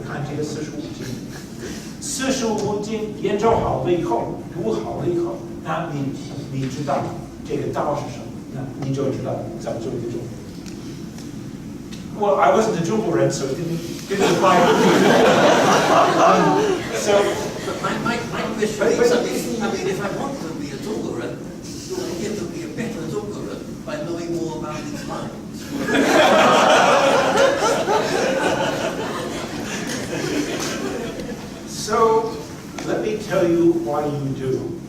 看这个45经研究好了以后，读好了以后，那你知道这个道是什么，那你就知道怎么做一个中国人。Well, I wasn't a 中国人, so it didn't apply to me. But my question is, if I want to be a 中国人, do I get to be a better 中国人 by knowing more about these lines? So, let me tell you why you do.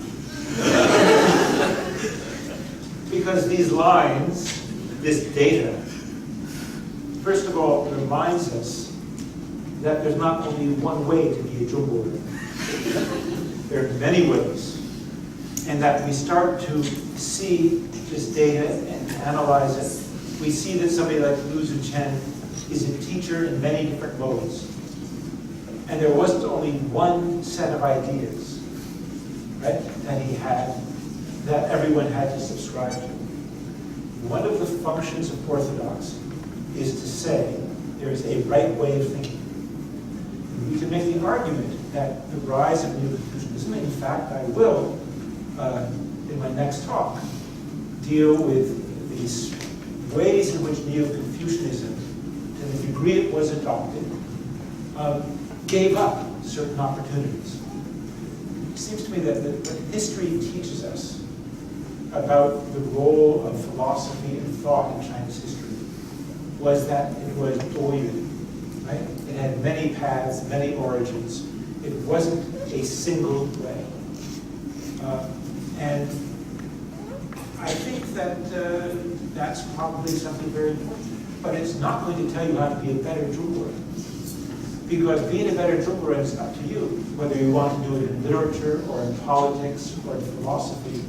Because these lines, this data, first of all, reminds us that there's not only one way to be a Zhongguoren. There are many ways. And that we start to see this data and analyze it. We see that somebody like Liu Zuchen is a teacher in many different modes. And there wasn't only one set of ideas, right, that he had, that everyone had to subscribe to. One of the functions of orthodoxy is to say there is a right way of thinking. And we can make the argument that the rise of Neo-Confucianism, in fact, I will, in my next talk, deal with these ways in which Neo-Confucianism, to the degree it was adopted, gave up certain opportunities. It seems to me that what history teaches us about the role of philosophy and thought in Chinese history was that it was doyuan, right? It had many paths, many origins. It wasn't a single way. And I think that that's probably something very important. But it's not going to tell you how to be a better Zhongguoren. Because being a better Zhongguoren is up to you, whether you want to do it in literature or in politics or in philosophy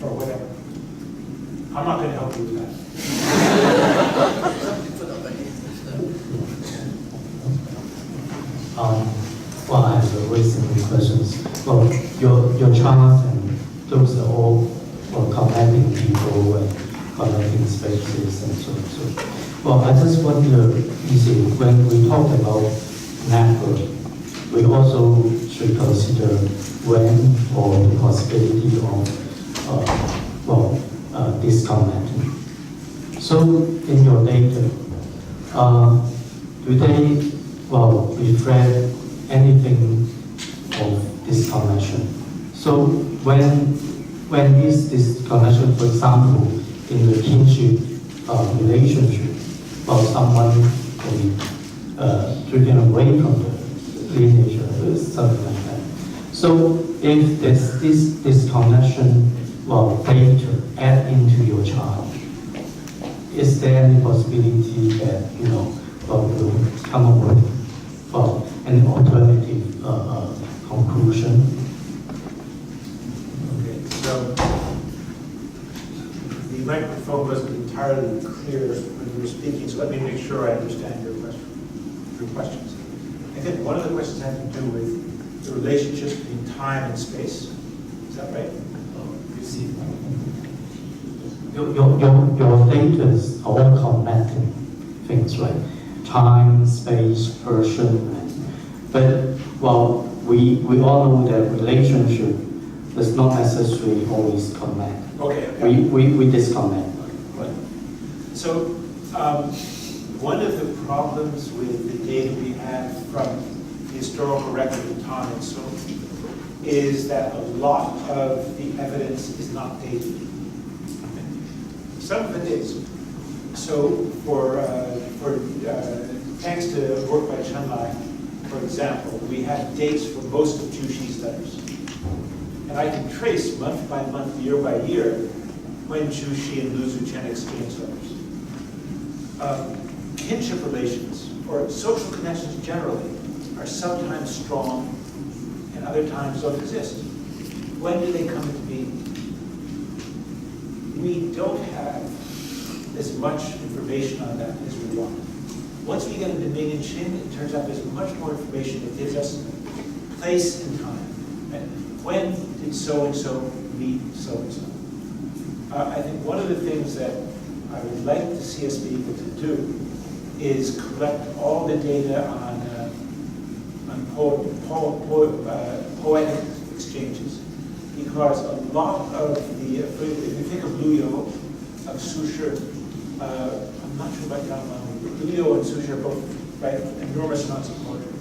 or whatever. I'm not going to help you with that. Well, I have very simple questions. Well, your chart and those are all connecting people and connecting spaces and so on. So, well, I just wonder, you see, when we talk about network, we also should consider when or the possibility of disconnecting. So in your data, do they reflect anything of disconnection? So when is disconnection, for example, in the kinship relationship, someone can be driven away from the lineage or something like that. So if there's this disconnection, data add into your chart, is there any possibility that you'll come up with an alternative conclusion? Okay, so the microphone wasn't entirely clear when you were speaking, so let me make sure I understand your questions. I think one of the questions had to do with the relationship between time and space. Is that right? You see, your data is all connecting things, right? Time, space, person, but we all know that relationship does not necessarily always connect. we disconnect. Right? So one of the problems with the data we have from the historical record of time and so is that a lot of the evidence is not dated. Some of it is. So thanks to work by Chen Lai, for example, we have dates for most of Zhu Xi's letters. And I can trace month by month, year by year, when Zhu Xi and Lu Zuchen exchanged letters. Kinship relations, or social connections generally, are sometimes strong and other times don't exist. When do they come into being? We don't have as much information on that as we want. Once we get into Ming and Qing, it turns out there's much more information that gives us place and time. Right? When did so-and-so meet so-and-so? I think one of the things that I would like to see us be able to do is collect all the data on poetic exchanges, because a lot of the, if you think of Lu You, of Su Shi, I'm not sure about Yang Lang, Lu You and Su Shi both write enormous amounts of poetry,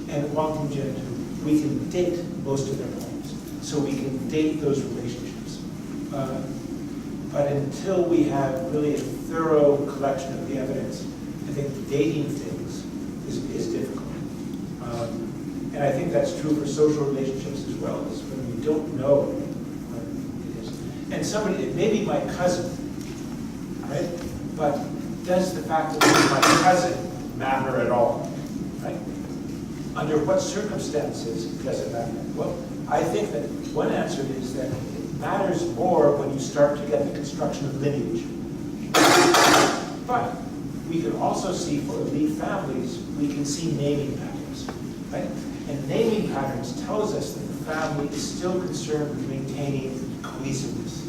and Wang Tongjian too. We can date most of their poems, so we can date those relationships. But until we have really a thorough collection of the evidence, I think dating things is difficult. And I think that's true for social relationships as well, is when we don't know what it is. And somebody, it may be my cousin, right? But does the fact that it's my cousin matter at all, right? Under what circumstances does it matter? Well, I think that one answer is that it matters more when you start to get the construction of lineage. But we can also see for elite families, we can see naming patterns, right? And naming patterns tells us that the family is still concerned with maintaining cohesiveness.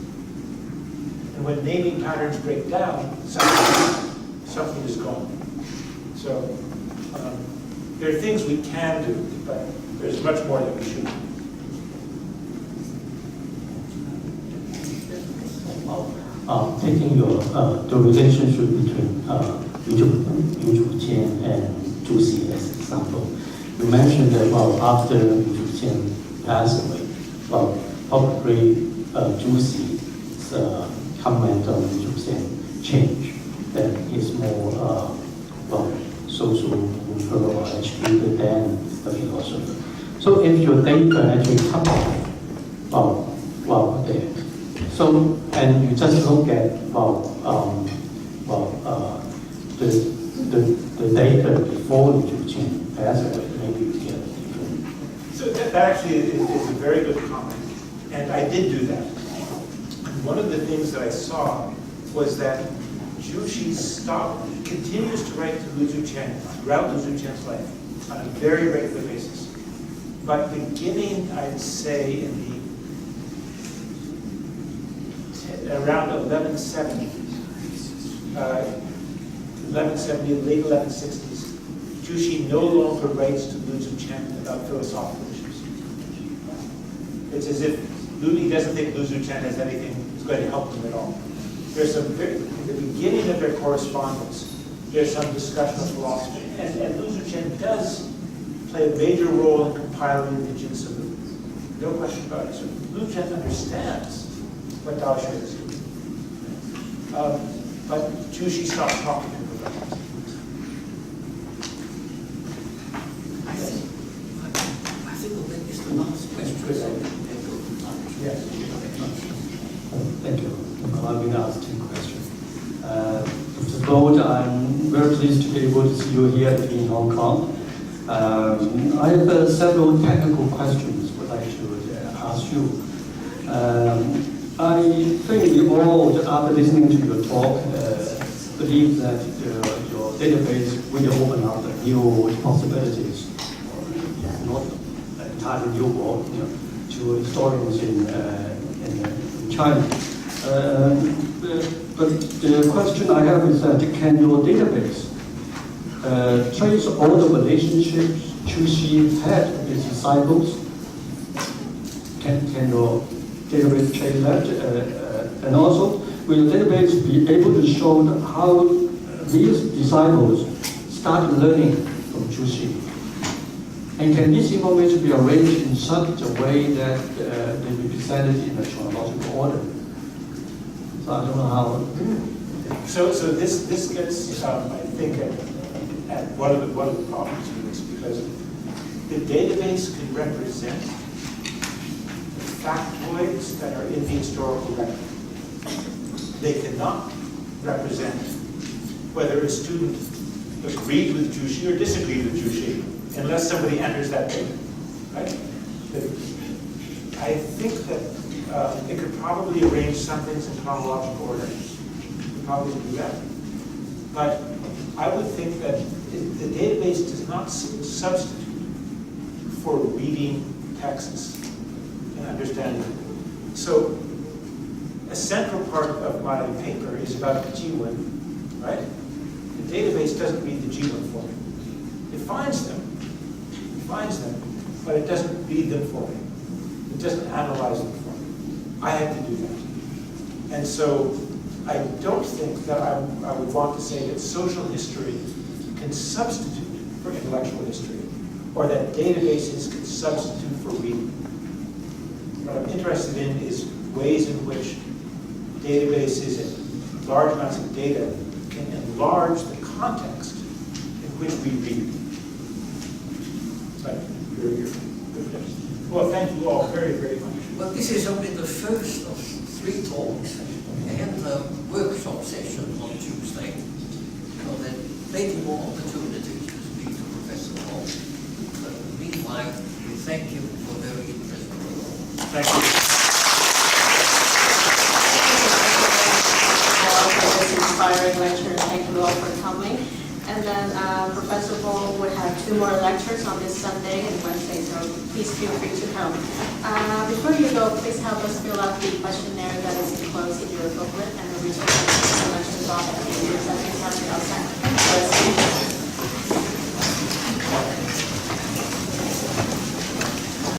And when naming patterns break down, something is gone. So there are things we can do, but there's much more that we should do. Taking your the relationship between Yu Zhuqian and Zhu Xi as an example, you mentioned that after Yu Zhuqian passed away, probably Zhu Xi's comment on Yu Zhuqian changed, that he's more social neutral or educated than the philosopher. So if your data actually come off, there. So, and you just look at the data before Yu Zhuqian passed away, maybe you get different. So that actually is a very good comment, and I did do that. And one of the things that I saw was that Zhu Xi continues to write to Lu Zuchen throughout Lu Zuchen's life on a very regular basis. But beginning, I'd say, in the around 1170, late 1160s, Zhu Xi no longer writes to Lu Zuchen about philosophical issues. It's as if Lu doesn't think Lu Zuchen has anything that's going to help him at all. There's some, in the beginning of their correspondence, there's some discussion of philosophy. And Lu Zuchen does play a major role in compiling the Jin Sabu. No question about it. So Lu Zuchen understands what Dao Xue is doing. But Zhu Xi stopped talking to him about it. I think that is the last question. Yes. Thank you. I've been asked two questions. Mr. Gold, I'm very pleased to be able to see you here in Hong Kong. I have several technical questions I'd like to ask you. I think we all, after listening to your talk, believe that your database will open up new possibilities, not entirely new world, to historians in China. But the question I have is that can your database trace all the relationships Zhu Xi had with his disciples? Can your database trace that? And also, will the database be able to show how these disciples started learning from Juxi? And can this information be arranged in such a way that they be presented in a chronological order? So I don't know how. So this gets, I think, at one of the problems with this, because the database can represent the factoids that are in the historical record. They cannot represent whether a student agreed with Juxi or disagreed with Juxi, unless somebody enters that paper, right? I think that it could probably arrange some things in chronological order. It could probably do that. But I would think that the database does not substitute for reading texts and understanding them. So a central part of my paper is about the Jiwen, right? The database doesn't read the Jiwen for me. It finds them, but it doesn't read them for me. It doesn't analyze them for me. I have to do that. And so I don't think that I would want to say that social history can substitute for intellectual history, or that databases can substitute for reading. What I'm interested in is ways in which databases and large amounts of data can enlarge the context in which we read. But well, thank you all very, very much. Well, this is only the first of 3 talks and a workshop session on Tuesday. So there may be more opportunities to speak to Professor Hall. But meanwhile, we thank you for very interesting work. Thank you. For this inspiring lecture. Thank you all for coming. And then Professor Ball would have 2 more lectures on this Sunday and Wednesday, so please feel free to come. Before you go, please help us fill out the questionnaire that is enclosed in your booklet and the research